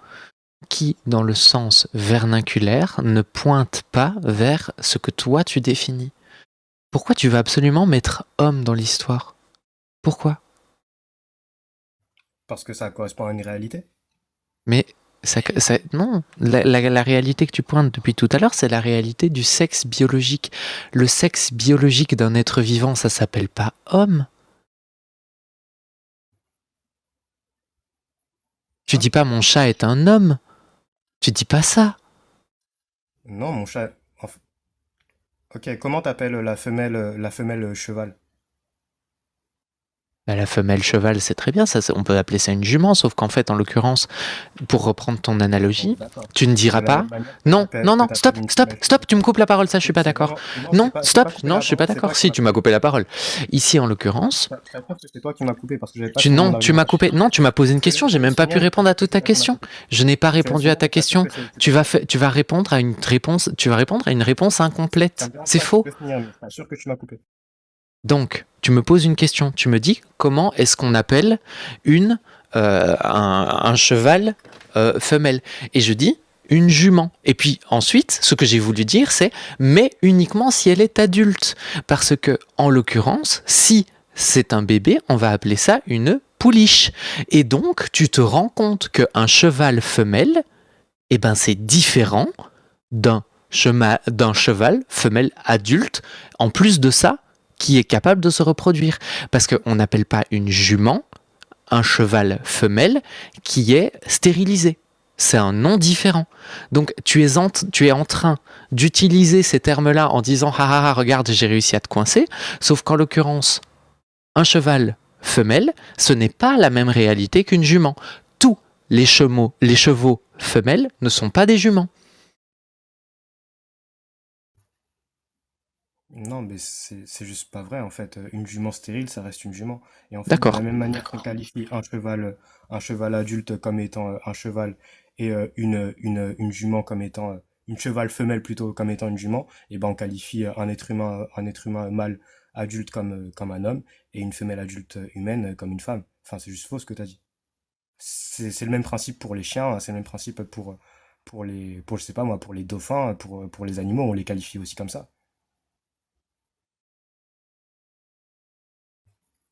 qui, dans le sens vernaculaire, ne pointe pas vers ce que toi tu définis? Pourquoi tu veux absolument mettre homme dans l'histoire? Pourquoi? Parce que ça correspond à une réalité. Mais non, la réalité que tu pointes depuis tout à l'heure, c'est la réalité du sexe biologique. Le sexe biologique d'un être vivant, ça s'appelle pas homme. Tu Hein? dis pas mon chat est un homme. Tu dis pas ça. Non, mon chat. Ok, comment t'appelles la femelle cheval? Bah, la femelle cheval, c'est très bien, ça, on peut appeler ça une jument, sauf qu'en fait, en l'occurrence, pour reprendre ton Bon, analogie, d'accord. tu ne De diras la pas. même manière Non, non, non, que stop, t'appelles une stop, femelle stop, cheval. tu me coupes la parole, ça, je suis pas C'est d'accord. vraiment. Non, Non, je t'ai stop, pas coupé non, la je suis pas parole, c'est toi d'accord. qui Si, m'as tu m'as coupé. coupé la parole. Ici, en l'occurrence, Ça prouve que c'est toi qui m'as coupé parce que j'avais pas fini mon non, tu m'as argumentation. coupé, non, tu m'as posé une Tu veux, question, tu j'ai veux même pas pu signaler? répondre à Tu veux toute ta signaler que tu m'as question. coupé? Je n'ai pas Tu veux répondu à ta signaler? question. Tu vas répondre à une réponse, tu vas répondre à une réponse Ça incomplète. me dérange C'est pas, tu faux. peux finir, mais je t'assure que tu m'as coupé. Donc, tu me poses une question. Tu me dis comment est-ce qu'on appelle un cheval femelle? Et je dis une jument. Et puis ensuite, ce que j'ai voulu dire, c'est mais uniquement si elle est adulte. Parce que, en l'occurrence, si c'est un bébé, on va appeler ça une pouliche. Et donc, tu te rends compte qu'un cheval femelle, eh ben, c'est différent d'un cheval femelle adulte. En plus de ça, qui est capable de se reproduire. Parce qu'on n'appelle pas une jument un cheval femelle qui est stérilisé. C'est un nom différent. Donc tu es en train d'utiliser ces termes-là en disant ah ah ah regarde j'ai réussi à te coincer, sauf qu'en l'occurrence un cheval femelle ce n'est pas la même réalité qu'une jument. Tous les chevaux femelles ne sont pas des juments. Non, mais c'est juste pas vrai en fait. Une jument stérile, ça reste une jument. Et en fait, de la D'accord. même manière qu'on qualifie un cheval adulte comme étant un cheval et une jument comme étant une cheval femelle plutôt comme étant une jument, et ben on qualifie un être humain mâle adulte comme un homme et une femelle adulte humaine comme une femme. Enfin, c'est juste faux ce que t'as dit. C'est le même principe pour les chiens, hein, c'est le même principe je sais pas moi, pour les dauphins, pour les animaux, on les qualifie aussi comme ça.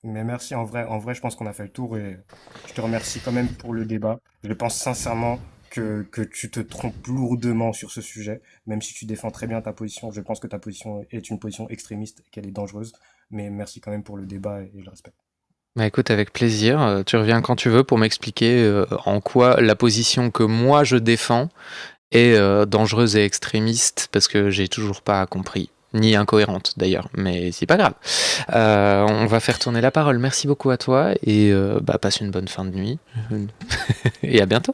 Mais merci, en vrai, je pense qu'on a fait le tour et je te remercie quand même pour le débat. Je pense sincèrement que tu te trompes lourdement sur ce sujet, même si tu défends très bien ta position. Je pense que ta position est une position extrémiste et qu'elle est dangereuse. Mais merci quand même pour le débat et je le respecte. Bah écoute, avec plaisir. Tu reviens quand tu veux pour m'expliquer en quoi la position que moi je défends est dangereuse et extrémiste, parce que j'ai toujours pas compris. Ni incohérente d'ailleurs, mais c'est pas grave. On va faire tourner la parole. Merci beaucoup à toi et bah, passe une bonne fin de nuit. Et à bientôt.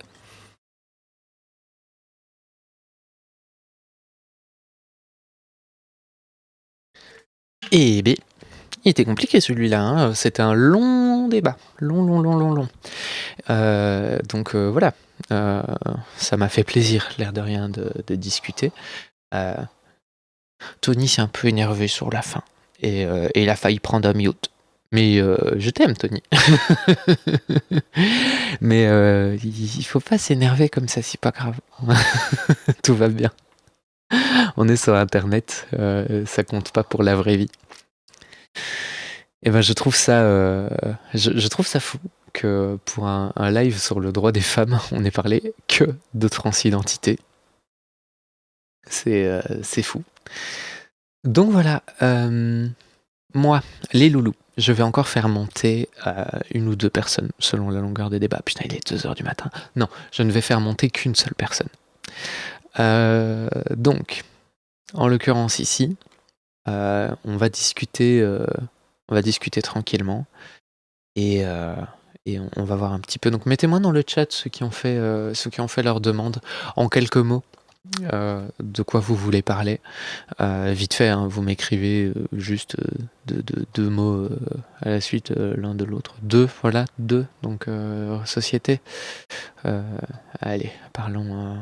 Et B. Il était compliqué celui-là, hein. C'était un long débat. Long. Donc voilà. Ça m'a fait plaisir, l'air de rien, de discuter. Euh, Tony s'est un peu énervé sur la fin. Et il a failli prendre un mute. Mais je t'aime, Tony. Mais il faut pas s'énerver comme ça, c'est pas grave. Tout va bien. On est sur Internet, ça compte pas pour la vraie vie. Et ben je trouve ça fou que pour un live sur le droit des femmes, on ait parlé que de transidentité. C'est fou. Donc voilà, moi, les loulous, je vais encore faire monter une ou deux personnes selon la longueur des débats. Putain, il est 2h du matin. Non, je ne vais faire monter qu'une seule personne. Donc, en l'occurrence ici, on va discuter tranquillement et, on va voir un petit peu. Donc, mettez-moi dans le chat ceux qui ont fait leur demande en quelques mots. De quoi vous voulez parler. Vite fait, hein, vous m'écrivez juste deux mots à la suite l'un de l'autre. Voilà, deux. Donc, société. Euh, Allez, parlons.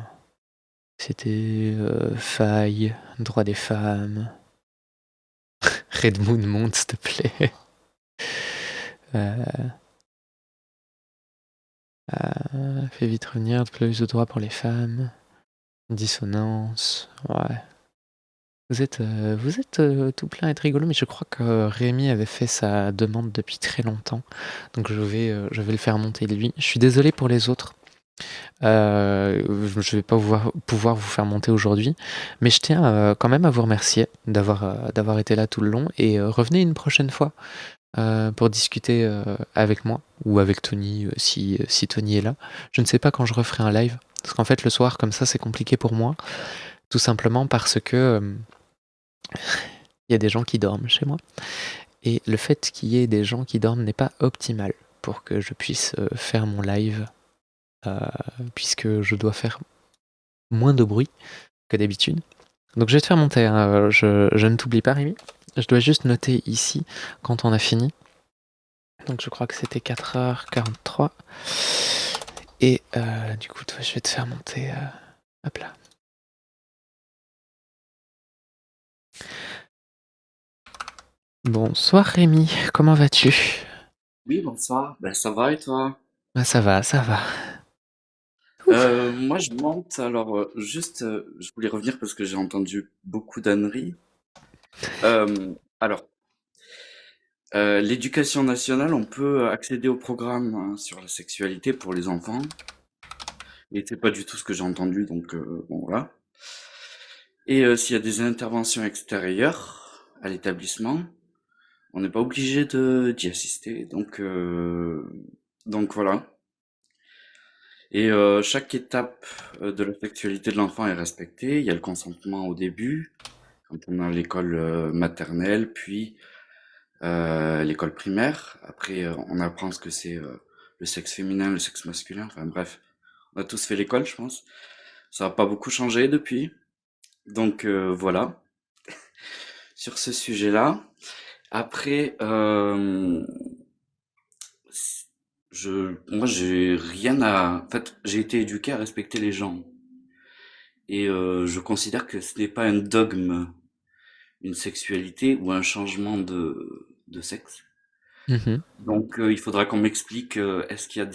C'était faille, droit des femmes. Red Moon monte, s'il te plaît. Fais vite revenir, plus de droits pour les femmes. Dissonance, ouais. Vous êtes tout plein à être rigolo, mais je crois que Rémi avait fait sa demande depuis très longtemps. Donc je vais le faire monter lui. Je suis désolé pour les autres. Je vais pas pouvoir vous faire monter aujourd'hui, mais je tiens quand même à vous remercier d'avoir été là tout le long et revenez une prochaine fois pour discuter avec moi ou avec Tony si Tony est là. Je ne sais pas quand je referai un live, parce qu'en fait le soir comme ça c'est compliqué pour moi, tout simplement parce que il y a des gens qui dorment chez moi. Et le fait qu'il y ait des gens qui dorment n'est pas optimal pour que je puisse faire mon live, puisque je dois faire moins de bruit que d'habitude. Donc je vais te faire monter, hein. Je ne t'oublie pas, Rémi. Je dois juste noter ici quand on a fini. Donc je crois que c'était 4h43. Et du coup, toi, je vais te faire monter. Hop là. Bonsoir Rémi, comment vas-tu? Oui, bonsoir. Ben, ça va et toi? Ah, ça va, ça va. Moi, je monte. Alors, juste, je voulais revenir parce que j'ai entendu beaucoup d'âneries. Alors, l'éducation nationale, on peut accéder au programme hein, sur la sexualité pour les enfants. Et c'est pas du tout ce que j'ai entendu, donc bon, voilà. Et s'il y a des interventions extérieures à l'établissement, on n'est pas obligé d'y assister. Donc voilà. Et chaque étape de la sexualité de l'enfant est respectée. Il y a le consentement au début, quand on a l'école maternelle, puis l'école primaire. Après, on apprend ce que c'est le sexe féminin, le sexe masculin. Enfin bref, on a tous fait l'école, je pense. Ça n'a pas beaucoup changé depuis. Donc voilà, sur ce sujet-là. Après, moi, j'ai rien à... En fait, j'ai été éduqué à respecter les gens. Et je considère que ce n'est pas un dogme, une sexualité ou un changement de sexe. Mhm. Donc il faudra qu'on m'explique, est-ce qu'il y a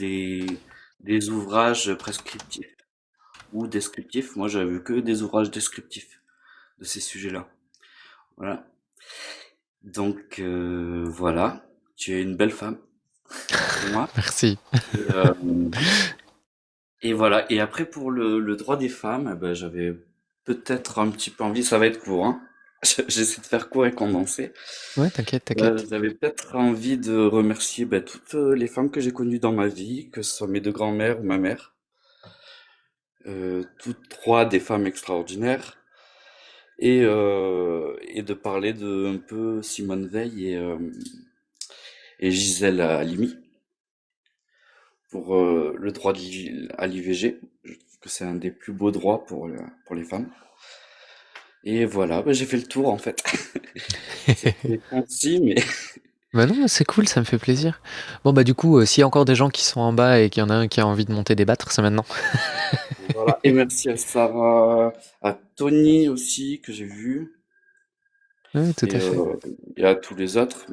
des ouvrages prescriptifs ou descriptifs. Moi, j'avais vu que des ouvrages descriptifs de ces sujets-là. Voilà. Donc, voilà. Tu es une belle femme pour moi. Merci. Et, et voilà. Et après, pour le droit des femmes, eh ben, j'avais peut-être un petit peu envie, ça va être court, hein. J'essaie de faire court et condensé. Ouais, t'inquiète, t'inquiète. J'avais peut-être envie de remercier ben, toutes les femmes que j'ai connues dans ma vie, que ce soit mes deux grands-mères ou ma mère. Toutes trois des femmes extraordinaires. Et de parler de un peu Simone Veil et Gisèle Halimi pour le droit à l'IVG. Je trouve que c'est un des plus beaux droits pour les femmes. Et voilà, ben, j'ai fait le tour en fait. C'était concis, mais Bah non, c'est cool, ça me fait plaisir. Bon bah du coup, s'il y a encore des gens qui sont en bas et qu'il y en a un qui a envie de monter débattre, c'est maintenant. voilà. Et merci à Sarah, à Tony aussi que j'ai vu, Oui, tout et, à fait. euh, et à tous les autres.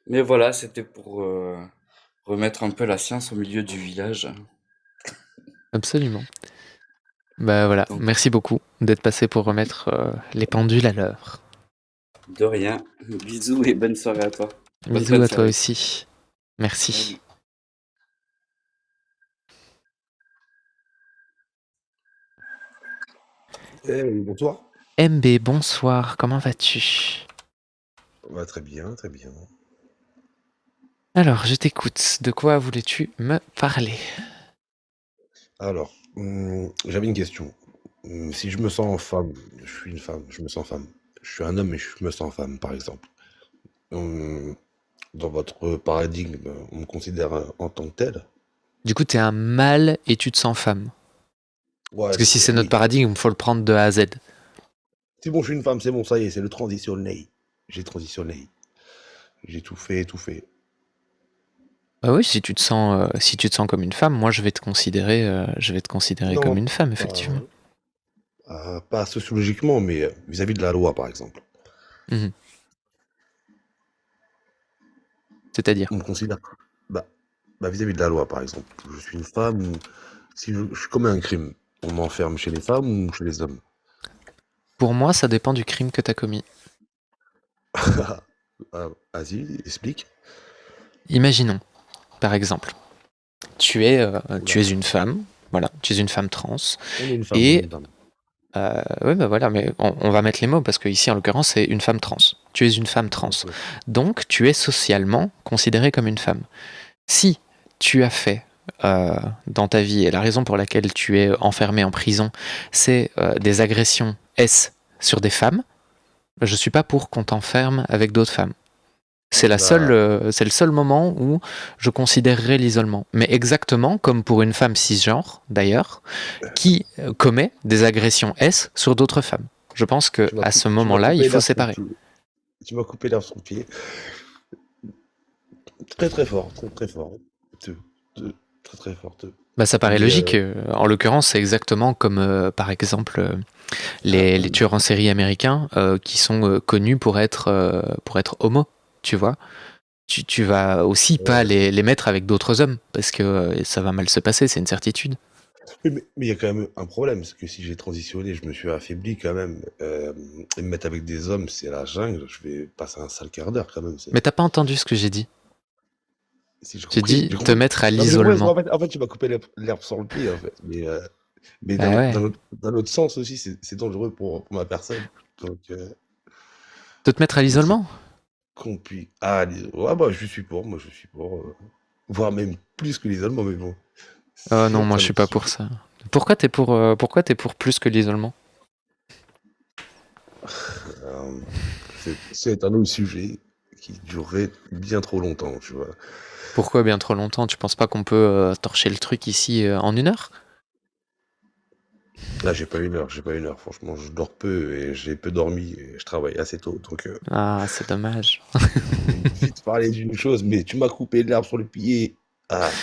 Mais voilà, c'était pour remettre un peu la science au milieu du village. Absolument. Bah voilà, Donc, merci beaucoup d'être passé pour remettre les pendules à l'heure. de rien. Bisous et bonne soirée à toi. Bonne fin Bisous de à toi soirée. aussi. Merci. Salut. Bonsoir. MB, bonsoir, comment vas-tu? Très bien, très bien. Alors, je t'écoute. De quoi voulais-tu me parler? Alors, j'avais une question. Si je me sens femme, je suis une femme, je me sens femme. Je suis un homme et je me sens femme, par exemple. Hum, Dans votre paradigme, on me considère en tant que tel? Du coup, t'es un mâle et tu te sens femme. Ouais, Parce que si c'est notre oui. paradigme, il faut le prendre de A à Z. C'est bon, je suis une femme, c'est bon, ça y est, c'est le transitionné. J'ai transitionné. J'ai tout fait, tout fait. Bah oui, si tu te sens comme une femme, moi je vais te considérer comme Non, une femme, pas, effectivement. pas sociologiquement, mais vis-à-vis de la loi, par exemple. Mhm. C'est-à-dire. On me considère. Bah, vis-à-vis de la loi, par exemple. Je suis une femme ou si je commets un crime, on m'enferme chez les femmes ou chez les hommes? Pour moi, ça dépend du crime que t'as commis. Vas-y, explique. Imaginons, par exemple, tu es Oula. une femme, voilà, tu es une femme trans, On est une femme, on est et une femme. ouais, bah voilà, mais on va mettre les mots parce que ici, en l'occurrence, c'est une femme trans. Tu es une femme trans, Ok. donc tu es socialement considérée comme une femme. Si tu as fait dans ta vie, et la raison pour laquelle tu es enfermé en prison, c'est des agressions S sur des femmes, je suis pas pour qu'on t'enferme avec d'autres femmes. C'est Bah, c'est le seul moment où je considérerais l'isolement. Mais exactement comme pour une femme cisgenre, d'ailleurs, qui commet des agressions S sur d'autres femmes. Je pense que à ce tu m'as moment-là, il coupé faut l'herbe sous le séparer. pied. Tu m'as coupé l'herbe sous le pied. Très très fort, très très fort. Te- Très très fort. Bah, ça paraît Mais logique. En l'occurrence, c'est exactement comme, par exemple, les tueurs en série américains qui sont connus pour être homo, tu vois. Tu vas aussi pas ouais. les mettre avec d'autres hommes, parce que ça va mal se passer, c'est une certitude. Mais il y a quand même un problème, c'est que si j'ai transitionné, je me suis affaibli quand même. Et me mettre avec des hommes, c'est la jungle. Je vais passer un sale quart d'heure quand même. Mais t'as pas entendu ce que j'ai dit. Si j'ai J'ai compris, dit j'ai te compris. mettre à Non, mais j'ai compris, parce l'isolement. en fait, tu m'as coupé l'herbe sur le pied, en fait. Mais Bah ouais. d'un autre sens aussi, c'est dangereux pour ma personne. Donc, De te mettre à donc c'est l'isolement? qu'on puisse. Ah, ouais, bah, je suis pour, moi, je suis pour. Voire même plus que les Allemands, mais bon. Oh non, moi C'est je un suis autre pas pour sujet. ça. Pourquoi t'es pour plus que l'isolement? Euh, c'est un autre sujet qui durerait bien trop longtemps, tu vois. Pourquoi bien trop longtemps? Tu penses pas qu'on peut torcher le truc ici en 1 heure? Là, j'ai pas une heure. Franchement, je dors peu et j'ai peu dormi et je travaille assez tôt. Donc, Ah, c'est dommage. vite parler d'une chose, mais tu m'as coupé l'herbe sur le pied. Ah.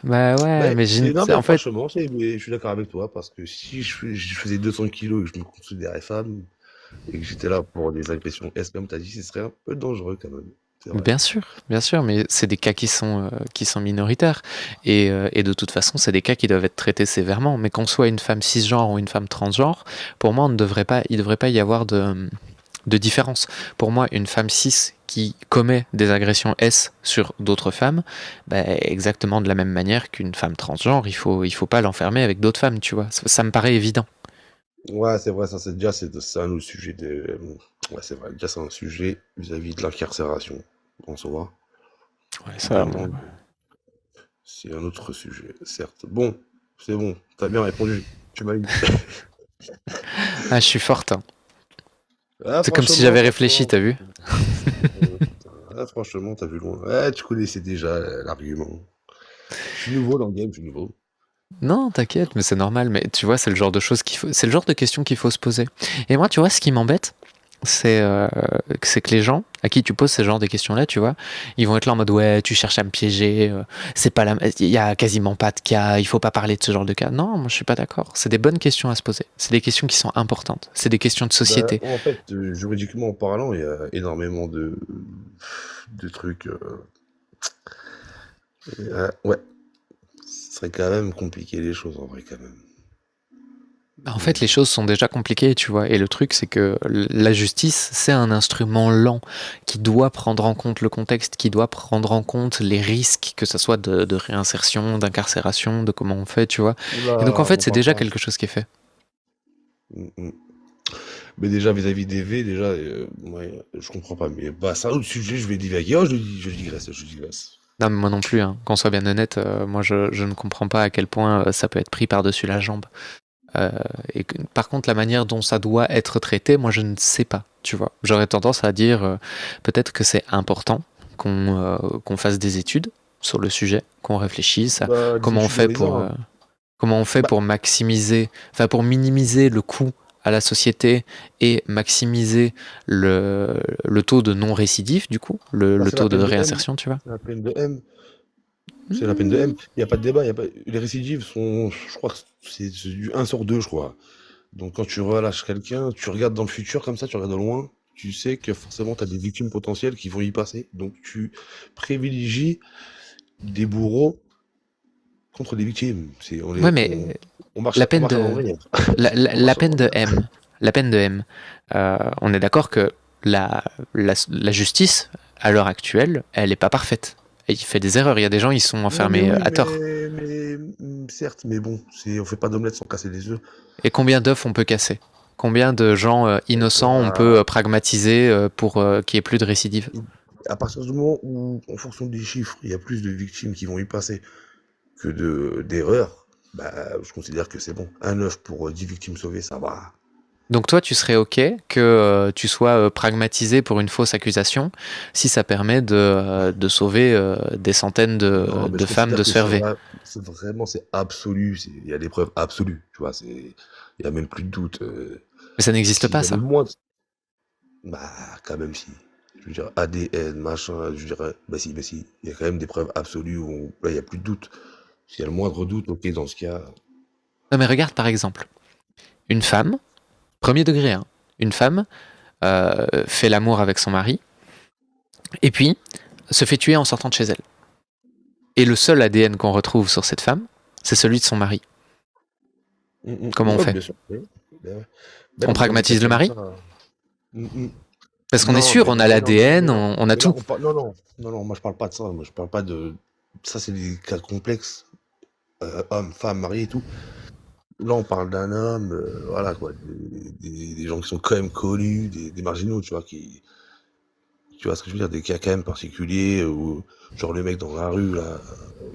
Bah ouais, mais Non, mais en fait, franchement, mais je suis d'accord avec toi parce que si je faisais 200 kilos et que je me considérais femme et que j'étais là pour des agressions S, comme tu as dit, ce serait un peu dangereux quand même. c'est vrai. Bien sûr, mais c'est des cas qui sont minoritaires. Et de toute façon, c'est des cas qui doivent être traités sévèrement. Mais qu'on soit une femme cisgenre ou une femme transgenre, pour moi, il ne devrait pas y avoir de différence. Pour moi, une femme cis qui commet des agressions S sur d'autres femmes, bah, exactement de la même manière qu'une femme transgenre, il faut pas l'enfermer avec d'autres femmes, tu vois. Ça me paraît évident. Ouais, c'est vrai, ça c'est un autre sujet ouais, c'est vrai, déjà c'est un sujet vis-à-vis de l'incarcération en soi. Ouais, ça, Vraiment, c'est un autre sujet, certes. Bon, c'est bon, t'as bien répondu. Tu m'as eu. ah, je suis forte, hein. Ah, C'est comme si j'avais réfléchi, franchement. t'as vu? Ah, franchement, t'as vu loin. Ouais, tu connaissais déjà l'argument. Je suis nouveau dans le game, je suis nouveau. Non, t'inquiète, mais c'est normal. Mais tu vois, c'est le genre de choses c'est le genre de questions qu'il faut se poser. Et moi, tu vois, ce qui m'embête, c'est c'est que les gens à qui tu poses ce genre de questions-là, tu vois, ils vont être là en mode ouais, tu cherches à me piéger, c'est pas il y a quasiment pas de cas, il faut pas parler de ce genre de cas. Non, moi je suis pas d'accord. C'est des bonnes questions à se poser. C'est des questions qui sont importantes. C'est des questions de Bah, société. en fait, juridiquement parlant, il y a énormément de trucs. Ouais, ce serait quand même compliqué les choses en vrai, quand même. En fait, les choses sont déjà compliquées, tu vois. Et le truc, c'est que la justice, c'est un instrument lent qui doit prendre en compte le contexte, qui doit prendre en compte les risques, que ce soit de réinsertion, d'incarcération, de comment on fait, tu vois. Et donc, en Oula, fait, m'en c'est parle déjà pas. quelque chose qui est fait. Mm, mm. Mais déjà, vis-à-vis des V, déjà, ouais, je comprends pas. Mais bah, c'est un autre sujet, je vais divaguer. Oh, je digresse, je digresse. Non, mais moi non plus, hein. Qu'on soit bien honnête, moi, je ne comprends pas à quel point ça peut être pris par-dessus la jambe. Euh, par contre, la manière dont ça doit être traité, moi, je ne sais pas, tu vois. J'aurais tendance à dire peut-être que c'est important qu'on fasse des études sur le sujet, qu'on réfléchisse à Bah, des comment on études fait d'horizon, hein. comment on fait Bah, pour maximiser, enfin pour minimiser le coût à la société et maximiser le taux de non-récidive, du coup, bah, le c'est la taux de peine de M. réinsertion, tu vois. C'est la peine de M. C'est la peine de Hmm. M. Il n'y a pas de débat. Les récidives sont, je crois que c'est du 1 sur 2, je crois. Donc quand tu relâches quelqu'un, tu regardes dans le futur comme ça, tu regardes au loin, tu sais que forcément tu as des victimes potentielles qui vont y passer. Donc tu privilégies des bourreaux contre des victimes. Ouais, mais la On peine marche à de, l'envers. la On marche à peine de l'envers. M, la peine de M, on est d'accord que la justice, à l'heure actuelle, elle n'est pas parfaite. Et il fait des erreurs. Il y a des gens, ils sont Non mais enfermés oui, à tort. certes, mais bon, on fait pas d'omelette sans casser les œufs. Et combien d'œufs on peut casser? Combien de gens innocents on peut Bah, pragmatiser pour qu'il n'y ait plus de récidive? à partir du moment où, en fonction des chiffres, il y a plus de victimes qui vont y passer que d'erreurs, bah, je considère que c'est bon. Un œuf pour 10 victimes sauvées, ça va. Donc toi, tu serais OK que tu sois pragmatisé pour une fausse accusation si ça permet de sauver des centaines Non, mais de je femmes considère de que se faire V. c'est vraiment, c'est absolu. Il y a des preuves absolues, tu vois. Il y a même plus de doute. Mais ça n'existe S'il pas, y avait ça. moins bah, quand même, si. Je veux dire, ADN, machin, je dirais, bah si, mais si. Il y a quand même des preuves absolues où là, il n'y a plus de doute. S'il y a le moindre doute, ok, dans ce cas. Non, mais regarde par exemple, une femme, premier degré, hein, une femme fait l'amour avec son mari et puis se fait tuer en sortant de chez elle. Et le seul ADN qu'on retrouve sur cette femme, c'est celui de son mari. Comment on Ouais, fait? bien sûr. Oui. Ben ouais. Ben On non, mais dans des cas pragmatise le comme mari? ça. Mm, mm. Parce qu'on est Non, sûr, on a l'ADN, on a mais là, tout. non, non, non, non, moi je parle pas de ça. Moi je parle pas de. Ça, c'est des cas complexes. Homme, femme, mari et tout. Là, on parle d'un homme, voilà quoi, des gens qui sont quand même connus, des marginaux, tu vois, tu vois ce que je veux dire, des cas quand même particuliers, ou genre le mec dans la rue, là,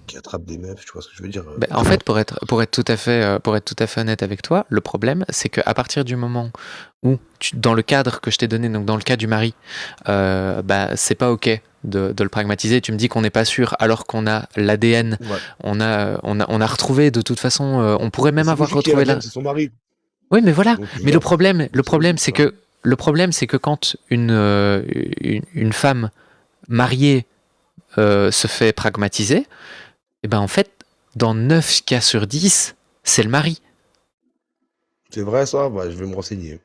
qui attrape des meufs, tu vois ce que je veux dire. Ben, en fait, pour être tout à fait honnête avec toi, le problème, c'est qu'à partir du moment où, dans le cadre que je t'ai donné, donc dans le cas du mari, bah, c'est pas OK de le pragmatiser. Tu me dis qu'on n'est pas sûr, alors qu'on a l'ADN, Ouais. on a retrouvé de toute façon, on pourrait Mais même c'est avoir logique, il y a la retrouvé dame, la. c'est son mari. Oui, mais voilà. Donc, je veux Mais dire, le c'est problème, logique, c'est tu vois. que quand une femme mariée se fait pragmatiser, et ben en fait, dans 9 cas sur 10, c'est le mari. C'est vrai ça? Bah, je vais me renseigner.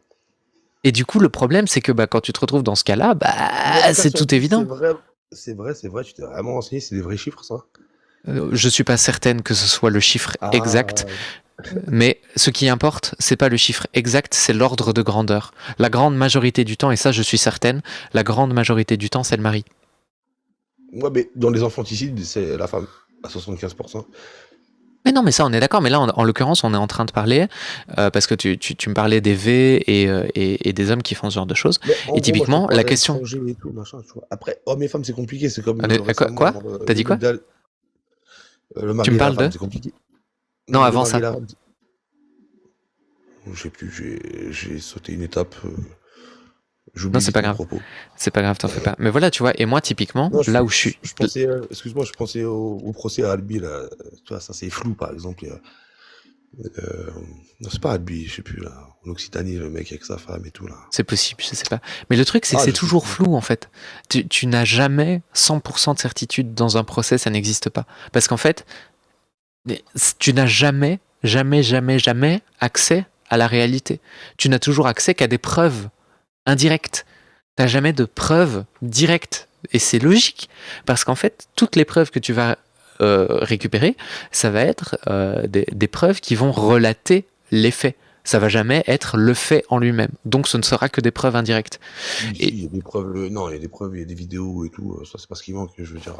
Et du coup, le problème, c'est que bah, quand tu te retrouves dans ce cas-là, bah, 9 cas c'est sur tout 10, c'est évident. vrai. c'est vrai, tu t'es vraiment renseigné, c'est des vrais chiffres, ça? Je suis pas certaine que ce soit le chiffre exact, Ah, mais ce qui importe, c'est pas le chiffre exact, c'est l'ordre de grandeur. La grande majorité du temps, et ça je suis certaine, la grande majorité du temps, c'est le mari. ouais, mais dans les infanticides, c'est la femme, à 75%. Mais non, mais ça, on est d'accord. Mais là, en l'occurrence, on est en train de parler, parce que tu me parlais des V et des hommes qui font ce genre de choses. Mais en Et gros, moi, je te typiquement, la parle à question. l'étranger et tout, machin, tu vois. Après, hommes et femmes, c'est compliqué, c'est comme Quoi? récemment, Quoi? T'as dit quoi? le Tu me mari et la parles femme, de? c'est compliqué. Non, Non, le avant mari et ça. la femme, je sais plus, j'ai sauté une étape, Non, j'oublie c'est vite pas mon grave. propos. C'est pas grave, t'en fais pas. Mais voilà, tu vois, et moi, typiquement, Non, là où je suis. je pensais, excuse-moi, je pensais au procès à Albi, là. Tu vois, ça c'est flou, par exemple. Euh, non, c'est pas Albi, je sais plus, là. En Occitanie, le mec avec sa femme et tout, là. C'est possible, je sais pas. Mais le truc, c'est que Ah, c'est je sais toujours plus. flou, en fait. Tu n'as jamais 100% de certitude dans un procès, ça n'existe pas. Parce qu'en fait, tu n'as jamais, jamais, jamais, jamais accès à la réalité. Tu n'as toujours accès qu'à des preuves indirectes. Tu n'as jamais de preuves directes. Et c'est logique. Parce qu'en fait, toutes les preuves que tu vas récupérer, ça va être des preuves qui vont relater les faits. Ça va jamais être le fait en lui-même. Donc ce ne sera que des preuves indirectes. Si, Et il y a des preuves, non, il y a des preuves, il y a des vidéos et tout, ça c'est pas ce qui manque, je veux dire.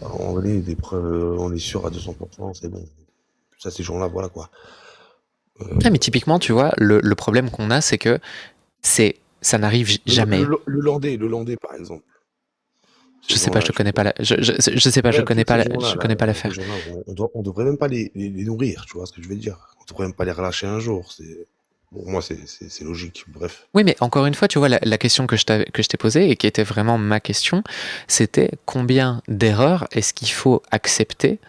En vrai, des preuves, on est sûr à 200%, c'est bon. Ça, ces gens-là, voilà quoi. mais typiquement, tu vois, le problème qu'on a, c'est que ça n'arrive jamais. Le Landais, par exemple. Je Ces sais pas, gens-là, je tu connais vois. pas je sais pas, je Ouais, connais tous pas ces gens-là, je là, connais pas ces l'affaire. gens-là, on devrait même pas les nourrir, tu vois ce que je veux dire. On devrait même pas les relâcher un jour. Pour moi, c'est logique. Bref. Oui, mais encore une fois, tu vois, la question que je t'ai posée et qui était vraiment ma question, c'était combien d'erreurs est-ce qu'il faut accepter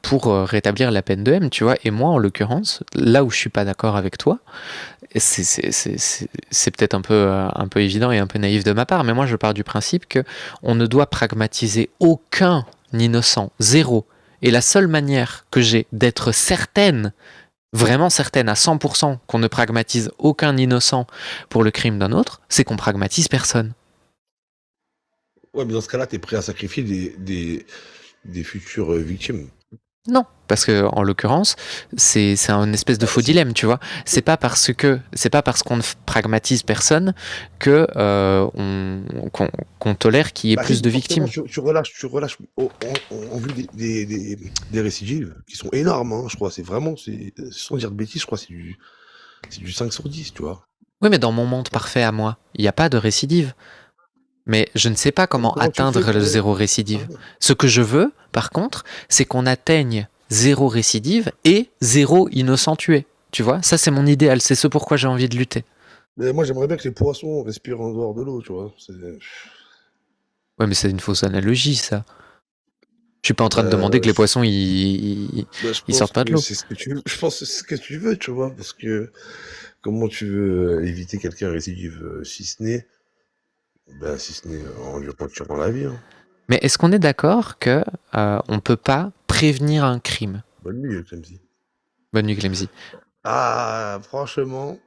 pour rétablir la peine de M, tu vois. Et moi, en l'occurrence, là où je suis pas d'accord avec toi, c'est peut-être un peu évident et un peu naïf de ma part, mais moi je pars du principe que on ne doit pragmatiser aucun innocent, zéro. Et la seule manière que j'ai d'être certaine, vraiment certaine à 100% qu'on ne pragmatise aucun innocent pour le crime d'un autre, c'est qu'on pragmatise personne. Ouais, mais dans ce cas-là, t'es prêt à sacrifier des futures victimes. Non, parce que en l'occurrence, c'est un espèce de faux dilemme, tu vois. C'est pas parce qu'on ne pragmatise personne que qu'on tolère qu'il y ait Bah, plus de forcément, victimes. tu relâches en vue des récidives qui sont énormes, hein, je crois. Sans dire de bêtises, je crois, c'est du 5 sur 10, tu vois. Oui, mais dans mon monde parfait à moi, il n'y a pas de récidive. Mais je ne sais pas comment Comment tu fais atteindre le pour... zéro récidive. Ce que je veux, par contre, c'est qu'on atteigne zéro récidive et zéro innocent tué. Tu vois, ça c'est mon idéal, c'est ce pourquoi j'ai envie de lutter. Mais moi, j'aimerais bien que les poissons respirent en dehors de l'eau, tu vois. Ouais, mais c'est une fausse analogie, ça. Je suis pas en train de demander Euh, que les je, poissons je ils pense sortent pas de que l'eau. c'est ce que tu veux. Je pense que c'est ce que tu veux, tu vois, parce que comment tu veux éviter quelqu'un récidive, si ce n'est en lui retirant la vie, hein. Mais est-ce qu'on est d'accord que on peut pas prévenir un crime? Bonne nuit, Clemzy. Bonne nuit, Clemzy. Ah, franchement,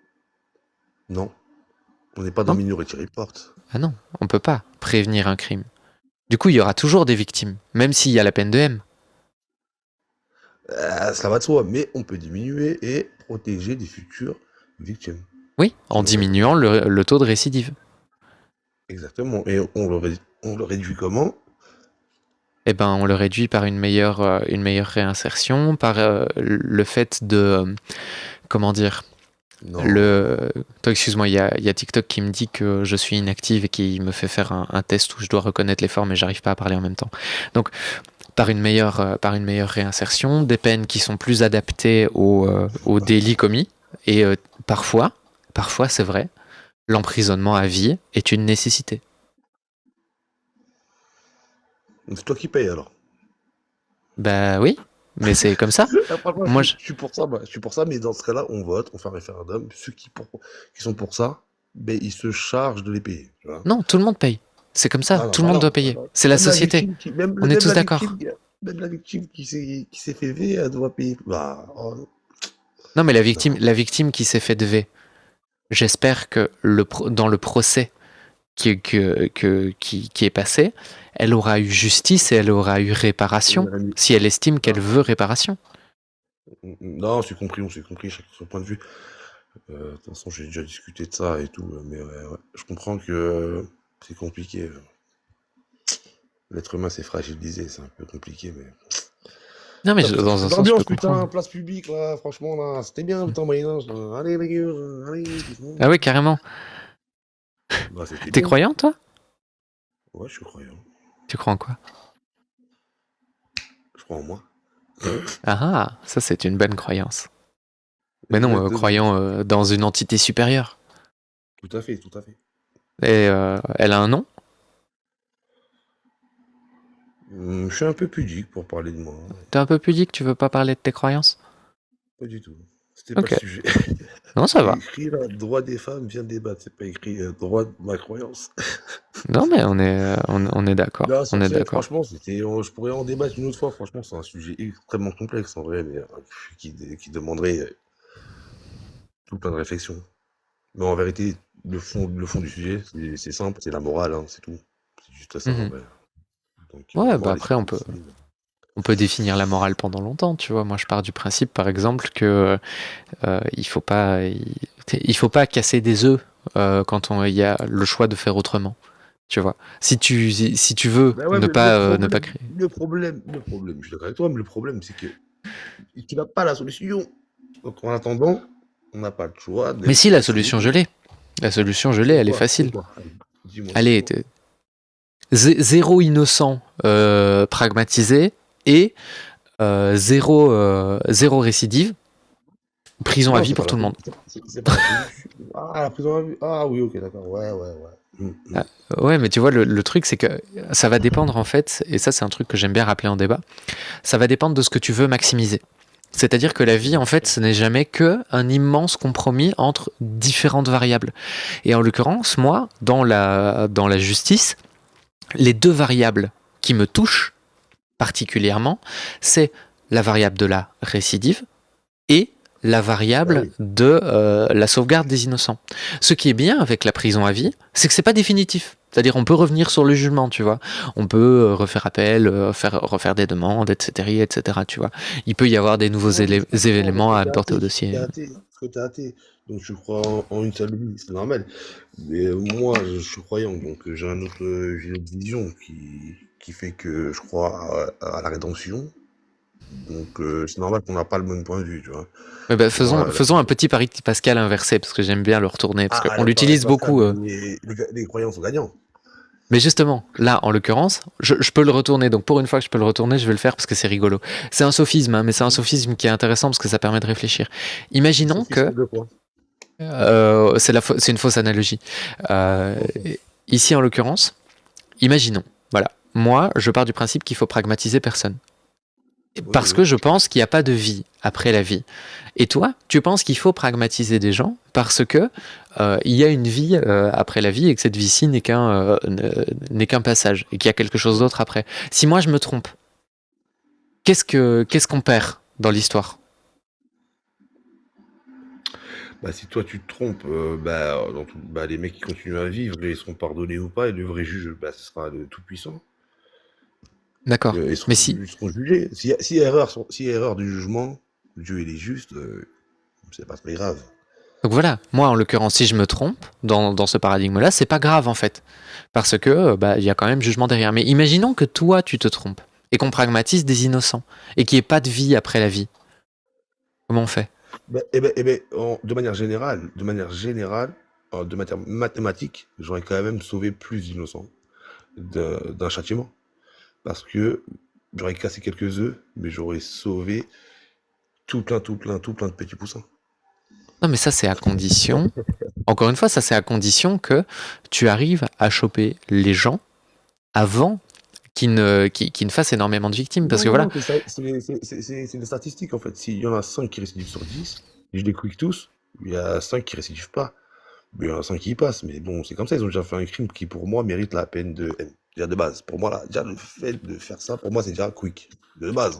non. On n'est pas dans Non? Minority Report. Ah non, on peut pas prévenir un crime. Du coup, il y aura toujours des victimes, même s'il y a la peine de M. Ça va de soi, mais on peut diminuer et protéger des futures victimes. Oui, Qui en n'auraient- diminuant le taux de récidive. Exactement. Et on le réduit comment? Eh ben, on le réduit par une meilleure réinsertion, par le fait de, comment dire, Non. Toi, excuse-moi, il y a TikTok qui me dit que je suis inactive et qui me fait faire un test où je dois reconnaître les formes et j'arrive pas à parler en même temps. Donc, par une meilleure réinsertion, des peines qui sont plus adaptées aux délits commis, et parfois, c'est vrai, l'emprisonnement à vie est une nécessité. C'est toi qui payes alors. Bah oui, mais c'est comme ça. Franchement, Moi, je suis pour ça, je suis pour ça, mais dans ce cas-là, on vote, on fait un référendum. Ceux qui sont pour ça, ben, ils se chargent de les payer. Tu vois. non, tout le monde paye. C'est comme ça, Ah non, tout le monde voilà, doit payer. voilà. C'est la société. On est tous d'accord. Même la victime qui s'est fait V, elle doit payer. Bah, oh, Non, mais non. la victime qui s'est fait V, j'espère que dans le procès, qui est passée, elle aura eu justice et elle aura eu réparation si elle estime qu'elle veut réparation. Non, on s'est compris, chacun son point de vue. De toute façon, j'ai déjà discuté de ça et tout, mais ouais, je comprends que c'est compliqué. L'être humain, c'est fragilisé, c'est un peu compliqué, mais... Non, mais Putain, putain, dans un cette sens, je peux ambiance, putain, comprendre. place publique, là, franchement, là, c'était bien le temps Moyen-Âge, là. Allez, les gars, allez, c'est bon. Ah oui, carrément. Bah, c'était T'es bien. croyant, toi? Ouais, je suis croyant. Tu crois en quoi? Je crois en moi. Ah, ça c'est une bonne croyance. Mais non, Exactement. croyant dans une entité supérieure. Tout à fait, tout à fait. Et elle a un nom? Je suis un peu pudique pour parler de moi. T'es un peu pudique, tu veux pas parler de tes croyances? Pas du tout. C'était pas le Ok. sujet. Non, ça C'est va. écrit là, droit des femmes, viens débattre. C'est pas écrit droit de ma croyance. Non, mais on est d'accord. Là, On est d'accord. franchement, je pourrais en débattre une autre fois. Franchement, c'est un sujet extrêmement complexe en vrai, mais qui demanderait tout plein de réflexions. Mais en vérité, le fond du sujet, c'est simple, c'est la morale, hein, c'est tout. C'est juste ça en Mhm. vrai. Donc, Ouais, bah morale et après spiritualité. on peut définir la morale pendant longtemps, tu vois. Moi, je pars du principe, par exemple, que il faut pas casser des œufs quand il y a le choix de faire autrement. Tu vois. Si tu veux Ben ouais, ne mais le pas ne pas problème, créer. je suis d'accord avec toi, mais le problème, c'est que tu n'as pas la solution. Donc, en attendant, on n'a pas le choix Mais si la d'essayer solution de... je l'ai. La solution je l'ai, elle est C'est facile. quoi? Allez, dis-moi, c'est Allez, quoi? zéro innocent pragmatisé et zéro récidive, prison à Non, vie c'est pas pour la tout le monde. c'est pas la solution. Ah, la prison à vue. Ah oui, ok, d'accord. Ouais, ouais, ouais. Ah, ouais, mais tu vois, le truc, c'est que ça va dépendre, en fait, et ça, c'est un truc que j'aime bien rappeler en débat, ça va dépendre de ce que tu veux maximiser. C'est-à-dire que la vie, en fait, ce n'est jamais que un immense compromis entre différentes variables. Et en l'occurrence, moi, dans la justice, les deux variables qui me touchent particulièrement, c'est la variable de la récidive et la Ah variable oui. de la sauvegarde des innocents. Ce qui est bien avec la prison à vie, c'est que c'est pas définitif. C'est-à-dire on peut revenir sur le jugement, tu vois. On peut refaire appel, refaire des demandes, etc., etc., tu vois. Il peut y avoir des nouveaux Non, mais c'est pas différent parce éléments que à t'es apporter au athée. dossier. T'es athée. Parce que t'es athée. Donc tu crois en une seule vie, c'est normal. Mais moi, je suis croyant, donc j'ai une autre vision qui fait que je crois à la rédemption. Donc c'est normal qu'on n'a pas le même point de vue, tu vois. Mais ben, Pour moi, faisons un petit pari Pascal inversé, parce que j'aime bien le retourner, parce ah, qu'on le pari l'utilise Pascal, beaucoup. les croyants sont gagnants. Mais justement, là, en l'occurrence, je peux le retourner. Donc, pour une fois que je peux le retourner, je vais le faire parce que c'est rigolo. C'est un sophisme, hein, mais c'est un sophisme qui est intéressant parce que ça permet de réfléchir. Imaginons que... Sophisme de quoi? c'est une fausse analogie. Euh, Ok. ici, en l'occurrence, imaginons. Voilà. Moi, je pars du principe qu'il faut pragmatiser personne. Oui, Parce que oui. je pense qu'il n'y a pas de vie après la vie. Et toi, tu penses qu'il faut pragmatiser des gens parce que il y a une vie après la vie et que cette vie-ci n'est qu'un passage et qu'il y a quelque chose d'autre après. Si moi je me trompe, qu'est-ce qu'on perd dans l'histoire? Bah, si toi tu te trompes, bah, les mecs qui continuent à vivre, ils seront pardonnés ou pas, et le vrai juge, bah, ce sera le Tout-Puissant. D'accord. Mais si. Ils seront jugés. S'il y a erreur du jugement, Dieu il est juste, c'est pas très grave. Donc voilà, moi en l'occurrence, si je me trompe dans ce paradigme-là, c'est pas grave en fait. Parce que bah, il y a quand même jugement derrière. Mais imaginons que toi tu te trompes et qu'on pragmatise des innocents et qu'il n'y ait pas de vie après la vie. Comment on fait? De manière mathématique, j'aurais quand même sauvé plus d'innocents d'un châtiment. Parce que j'aurais cassé quelques œufs, mais j'aurais sauvé tout plein de petits poussins. Non, mais ça, c'est à condition. Encore une fois, ça, c'est à condition que tu arrives à choper les gens avant qu'ils ne fassent énormément de victimes. Parce Non, que non, voilà. non, c'est des statistiques en fait. S'il y en a 5 qui récidivent sur 10, et je les quick tous, il y a 5 qui récidivent pas. Mais il y en a 5 qui y passent. Mais bon, c'est comme ça, ils ont déjà fait un crime qui pour moi mérite la peine de haine. Déjà de base. Pour moi, là, déjà le fait de faire ça, pour moi, c'est déjà quick. De base.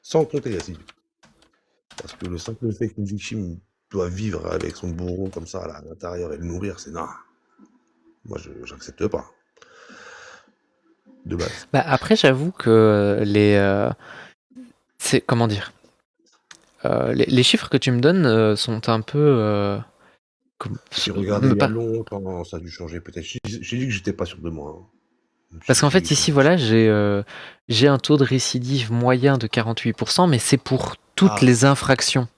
Sans compter les récidives. Parce que le simple fait qu'une victime doit vivre avec son bourreau comme ça à l'intérieur et le nourrir, c'est non. Moi, j'accepte pas. De base. Bah, après, j'avoue que c'est comment dire, les chiffres que tu me donnes sont un peu J'ai regardé il y a pas. longtemps, ça a dû changer peut-être. J'ai dit que j'étais pas sûr de moi. Hein. Parce qu'en J'ai fait, dit ici, que voilà, j'ai un taux de récidive moyen de 48%, mais c'est pour toutes Ah, les infractions.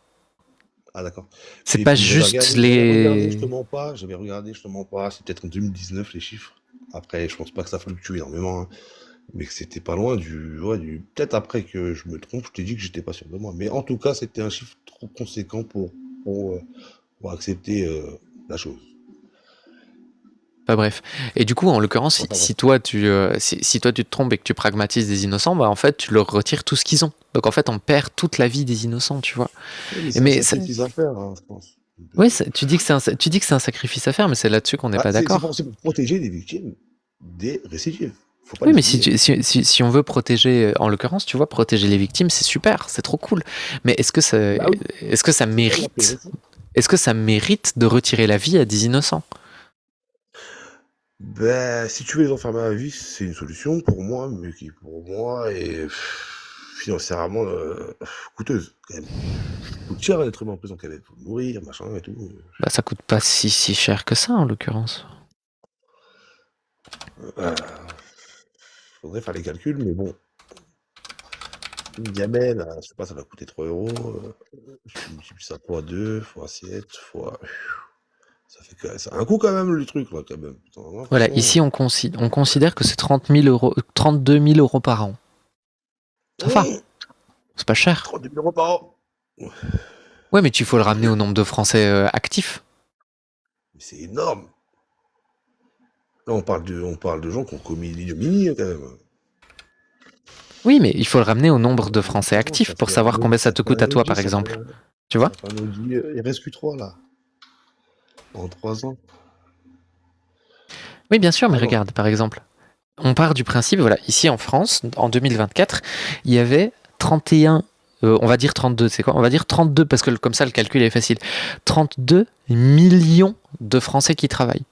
d'accord. C'est Mais pas j'avais juste regardé, je te les. mens pas. J'avais regardé, je te mens pas. C'est peut-être en 2019 les chiffres. Après, je pense pas que ça fluctue énormément, hein. Mais que c'était pas loin du. Peut-être après que je me trompe, je t'ai dit que j'étais pas sûr de moi. Mais en tout cas, c'était un chiffre trop conséquent pour accepter la chose. Enfin bref. Et du coup, en l'occurrence, Enfin, si bref. toi si toi tu te trompes et que tu pragmatises des innocents, bah en fait tu leur retires tout ce qu'ils ont. Donc en fait, on perd toute la vie des innocents, tu vois. Oui, mais Et c'est un mais sacrifice à faire, hein, je pense. oui, tu dis que tu dis que c'est un sacrifice à faire, mais c'est là-dessus qu'on n'est Ah, pas d'accord. c'est pour protéger les victimes des récidives. Faut pas Oui, les mais oublier. si on veut protéger, en l'occurrence, tu vois, protéger les victimes, c'est super, c'est trop cool. Mais Bah oui, est-ce que ça c'est ça l'appeler mérite, récit. est-ce que ça mérite de retirer la vie à des innocents? Ben, si tu veux les enfermer à vie, c'est une solution pour moi, mais qui pour moi est financièrement coûteuse, quand même. Coûte cher d'être humain en prison, quand même. Faut mourir, machin et tout. Bah, ça coûte pas si cher que ça, en l'occurrence. Euh, faudrait faire les calculs, mais bon. Une gamelle, je sais pas, ça va coûter 3 euros. Tu multiplies ça fois 2, fois 7, fois. Ça fait que ça a un coût quand même le truc là, quand même. Putain, moi, Voilà, franchement. ici on considère que c'est 30 000 euros, 32 000 euros par an. Ça va, c'est pas cher. 32 000 euros par an. Ouais, mais il faut le ramener au nombre de Français actifs. Mais c'est énorme. Là, on parle de gens qui ont commis l'ignominie, quand même. Oui, mais il faut le ramener au nombre de Donc, Français franchement, actifs pour savoir combien ça te coûte à toi, par exemple. Tu vois? ça fait un Audi. Il reste que 3 là. En 3 ans. Oui, bien sûr, mais Ah non. regarde, par exemple, on part du principe, voilà, ici en France, en 2024, il y avait 31, on va dire 32, c'est quoi? On va dire 32, parce que comme ça le calcul est facile. 32 millions de Français qui travaillent.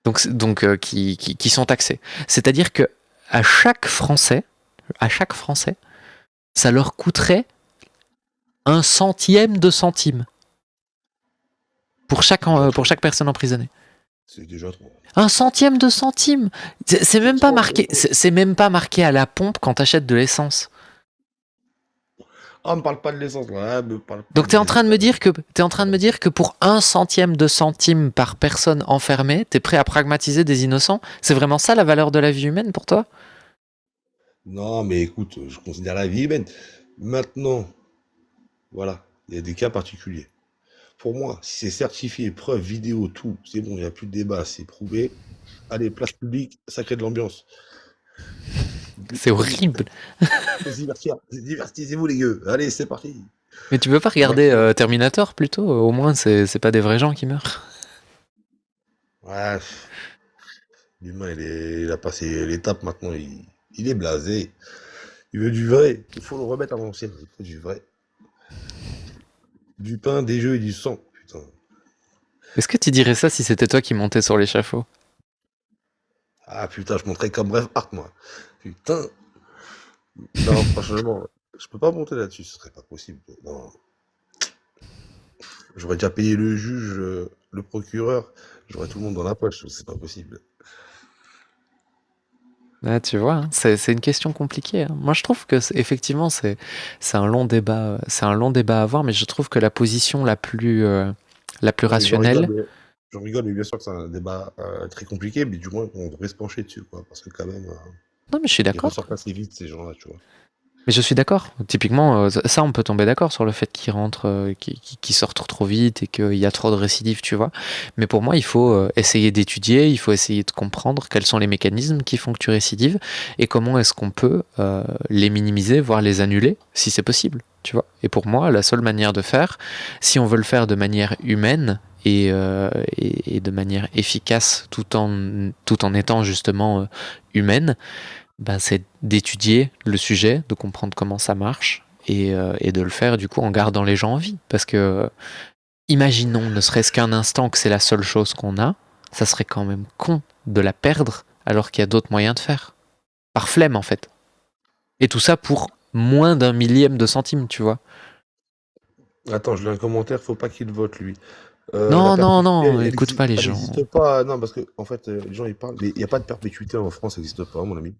Donc qui sont taxés. C'est-à-dire que à chaque Français, ça leur coûterait un centième de centime pour chaque personne emprisonnée. C'est déjà trop. Un centième de centime. C'est même pas trop, marqué. C'est même pas marqué à la pompe quand t'achètes de l'essence. Ah, me parle pas de l'essence là. Me parle pas Donc t'es en train de me dire que pour un centième de centime par personne enfermée, t'es prêt à pragmatiser des innocents? C'est vraiment ça la valeur de la vie humaine pour toi? Non, mais écoute, je considère la vie humaine. Maintenant, voilà, il y a des cas particuliers. Pour moi, si c'est certifié, preuve, vidéo, tout, c'est bon, il n'y a plus de débat, c'est prouvé. Allez, place publique, ça crée de l'ambiance. C'est horrible. Faut se divertir. Divertissez-vous les gueux. Allez, c'est parti. Mais tu veux pas regarder Terminator plutôt? Au moins c'est pas des vrais gens qui meurent. Ouais. L'humain, il a passé l'étape maintenant, il est blasé. Il veut du vrai. Il faut le remettre à l'ancienne. Il faut du vrai. Du pain, des jeux et du sang. Putain. Est-ce que tu dirais ça si c'était toi qui montais sur l'échafaud? Ah putain, je monterais comme Braveheart, moi. Putain. Non, franchement, je peux pas monter là-dessus, ce serait pas possible. Non. J'aurais déjà payé le juge, le procureur, j'aurais tout le monde dans la poche, c'est pas possible. Ah, tu vois, hein, c'est une question compliquée, hein. Moi, je trouve que effectivement, c'est un long débat, c'est un long débat à avoir, mais je trouve que la position la plus Non, mais rationnelle. j'en rigole, mais bien sûr que c'est un débat très compliqué, mais du moins on devrait se pencher dessus, quoi, parce que quand même, Non, mais je suis ils d'accord. ressortent assez vite ces gens-là, tu vois. Mais je suis d'accord. Typiquement, ça, on peut tomber d'accord sur le fait qu'ils rentrent, qu'ils sortent trop vite et qu'il y a trop de récidives, tu vois. Mais pour moi, il faut essayer d'étudier, il faut essayer de comprendre quels sont les mécanismes qui font que tu récidives et comment est-ce qu'on peut les minimiser, voire les annuler, si c'est possible, tu vois. Et pour moi, la seule manière de faire, si on veut le faire de manière humaine et de manière efficace, tout en étant justement humaine, ben, c'est d'étudier le sujet, de comprendre comment ça marche et de le faire du coup en gardant les gens en vie. Parce que imaginons ne serait-ce qu'un instant que c'est la seule chose qu'on a, ça serait quand même con de la perdre alors qu'il y a d'autres moyens de faire. Par flemme, en fait. Et tout ça pour moins d'un millième de centime, tu vois. Attends, je lis un commentaire, faut pas qu'il vote, lui. La Non, non, perpétuité, non, écoute pas les elle gens. n'existe pas. Non, parce que, en fait, les gens, ils parlent, mais il n'y a pas de perpétuité en France, ça n'existe pas, mon ami.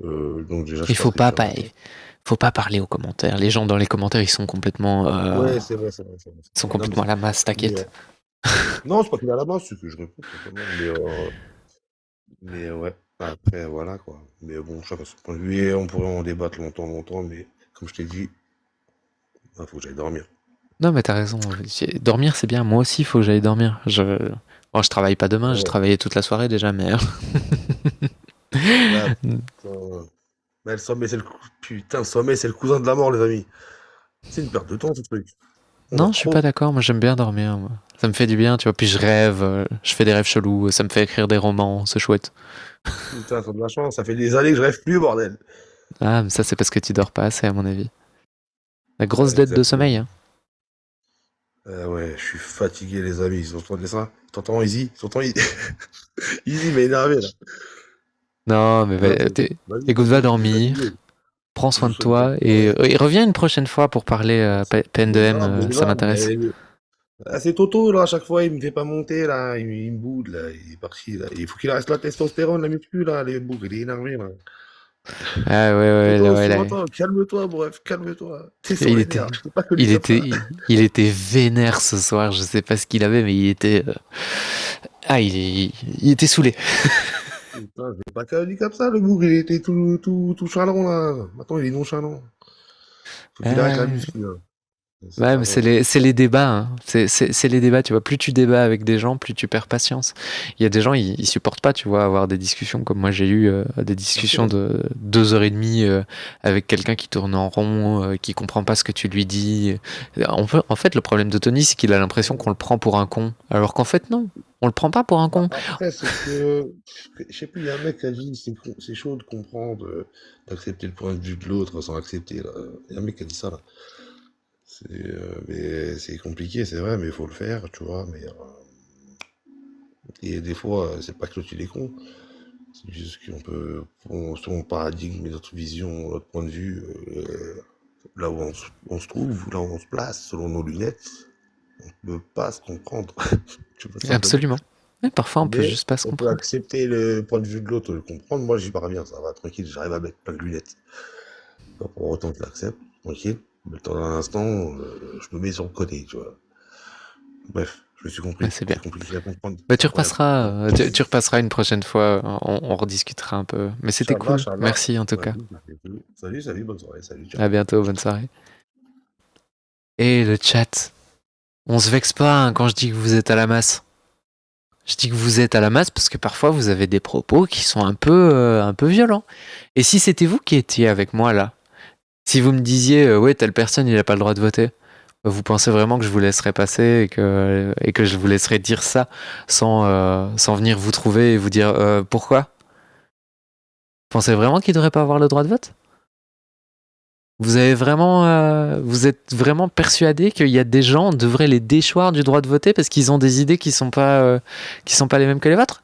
Donc, déjà, je Il sais pas ce que tu racontes. faut pas parler aux commentaires. Les gens dans les commentaires, ils sont complètement, Ouais, c'est vrai, c'est vrai, c'est vrai. ils sont Non, mais complètement à la masse, mais, t'inquiète. non, c'est pas qu'il a la main, c'est que je réponds, simplement. Mais ouais, après, voilà, quoi. Mais bon, chacun son point de vue, et on pourrait en débattre longtemps, longtemps, mais comme je t'ai dit, il faut que j'aille dormir. Non, mais t'as raison. Dormir, c'est bien. Moi aussi, il faut que j'aille dormir. Bon, je travaille pas demain, j'ai Ouais, travaillé toute la soirée déjà, mais. là, putain, mais le sommeil, putain, le sommeil, c'est le cousin de la mort, les amis. C'est une perte de temps, ce truc. On Non, dort je suis pas trop. d'accord. Moi, j'aime bien dormir, moi. Ça me fait du bien, tu vois. Puis je rêve, je fais des rêves chelous, ça me fait écrire des romans, c'est chouette. Putain, t'as de la chance, ça fait des années que je rêve plus, bordel. Ah, mais ça, c'est parce que tu dors pas assez, à mon avis. La grosse Ouais, dette de exactement. sommeil, hein. Ouais, je suis fatigué, les amis. Ils entendent ça? T'entends Easy? T'entends Easy? Easy m'a énervé, là. Non, mais Ouais, vas-y, écoute, va je suis dormir, fatigué. prends Je soin vous de souhaite bonne toi soirée. et reviens une prochaine fois pour parler PNDM, Mais ça grave, m'intéresse. mais ah, c'est Toto, là, à chaque fois, il me fait pas monter, là, il me boude, là, il est parti, là. Il faut qu'il reste la testostérone, la muscu, là, les boucs, il est énervé, là. Ah ouais, Toto, ouais, si tu là, m'entends, calme-toi, bref, calme-toi. T'es sur il les était, nerfs, c'est pas que lui comme ça. il était vénère ce soir. Je sais pas ce qu'il avait, mais il était, il était saoulé. Putain, c'est pas que lui comme ça, le bouc, il était tout chaland, là. Maintenant, il est nonchalant. Faut qu'il arrête la Ouais, muscu, là. C'est ouais, pas mais bon. c'est les débats, hein. C'est les débats, tu vois. Plus tu débats avec des gens, plus tu perds patience. Il y a des gens, ils supportent pas, tu vois, avoir des discussions comme moi j'ai eu, des Bien discussions sûr. de 2 heures et demie avec quelqu'un qui tourne en rond, qui comprend pas ce que tu lui dis. En fait, le problème de Tony, c'est qu'il a l'impression qu'on le prend pour un con, alors qu'en fait, non, on le prend pas pour un Bah, con. après, c'est que, je sais plus, il y a un mec qui a dit, c'est chaud de comprendre, d'accepter le point de vue de l'autre sans accepter, là. Il y a un mec qui a dit ça, là. Mais c'est compliqué, c'est vrai, mais il faut le faire, tu vois. Et des fois, c'est pas que l'autre il est con, c'est juste qu'on peut, selon le paradigme et notre vision, notre point de vue, là où on se trouve, là où on se place, selon nos lunettes, on ne peut pas se comprendre, tu vois, tout simplement. Absolument. Et parfois, on peut Mais juste pas se on peut comprendre. accepter le point de vue de l'autre, le comprendre. Moi, j'y parviens, ça va, tranquille, j'arrive à mettre plein de lunettes. Pas pour autant que je l'accepte, tranquille. Mais dans un instant, je me mets sur le côté, tu vois. Bref, je me suis Ouais, compris. c'est bien. C'est compliqué à comprendre. Bah, C'est incroyable. tu repasseras une prochaine fois, on rediscutera un peu. Mais c'était Inch'Allah, cool. Inch'Allah. Merci en tout cas. Vas-y, salut, salut, bonne soirée, salut, ciao. À bientôt, bonne soirée. Et le chat, on se vexe pas hein, quand je dis que vous êtes à la masse. Je dis que vous êtes à la masse parce que parfois vous avez des propos qui sont un peu violents. Et si c'était vous qui étiez avec moi là, si vous me disiez ouais telle personne il a pas le droit de voter, vous pensez vraiment que je vous laisserais passer et que je vous laisserais dire ça sans venir vous trouver et vous dire pourquoi? Vous pensez vraiment qu'il devrait pas avoir le droit de vote? Vous êtes vraiment persuadé qu'il y a des gens, on devrait les déchoir du droit de voter parce qu'ils ont des idées qui sont pas les mêmes que les vôtres?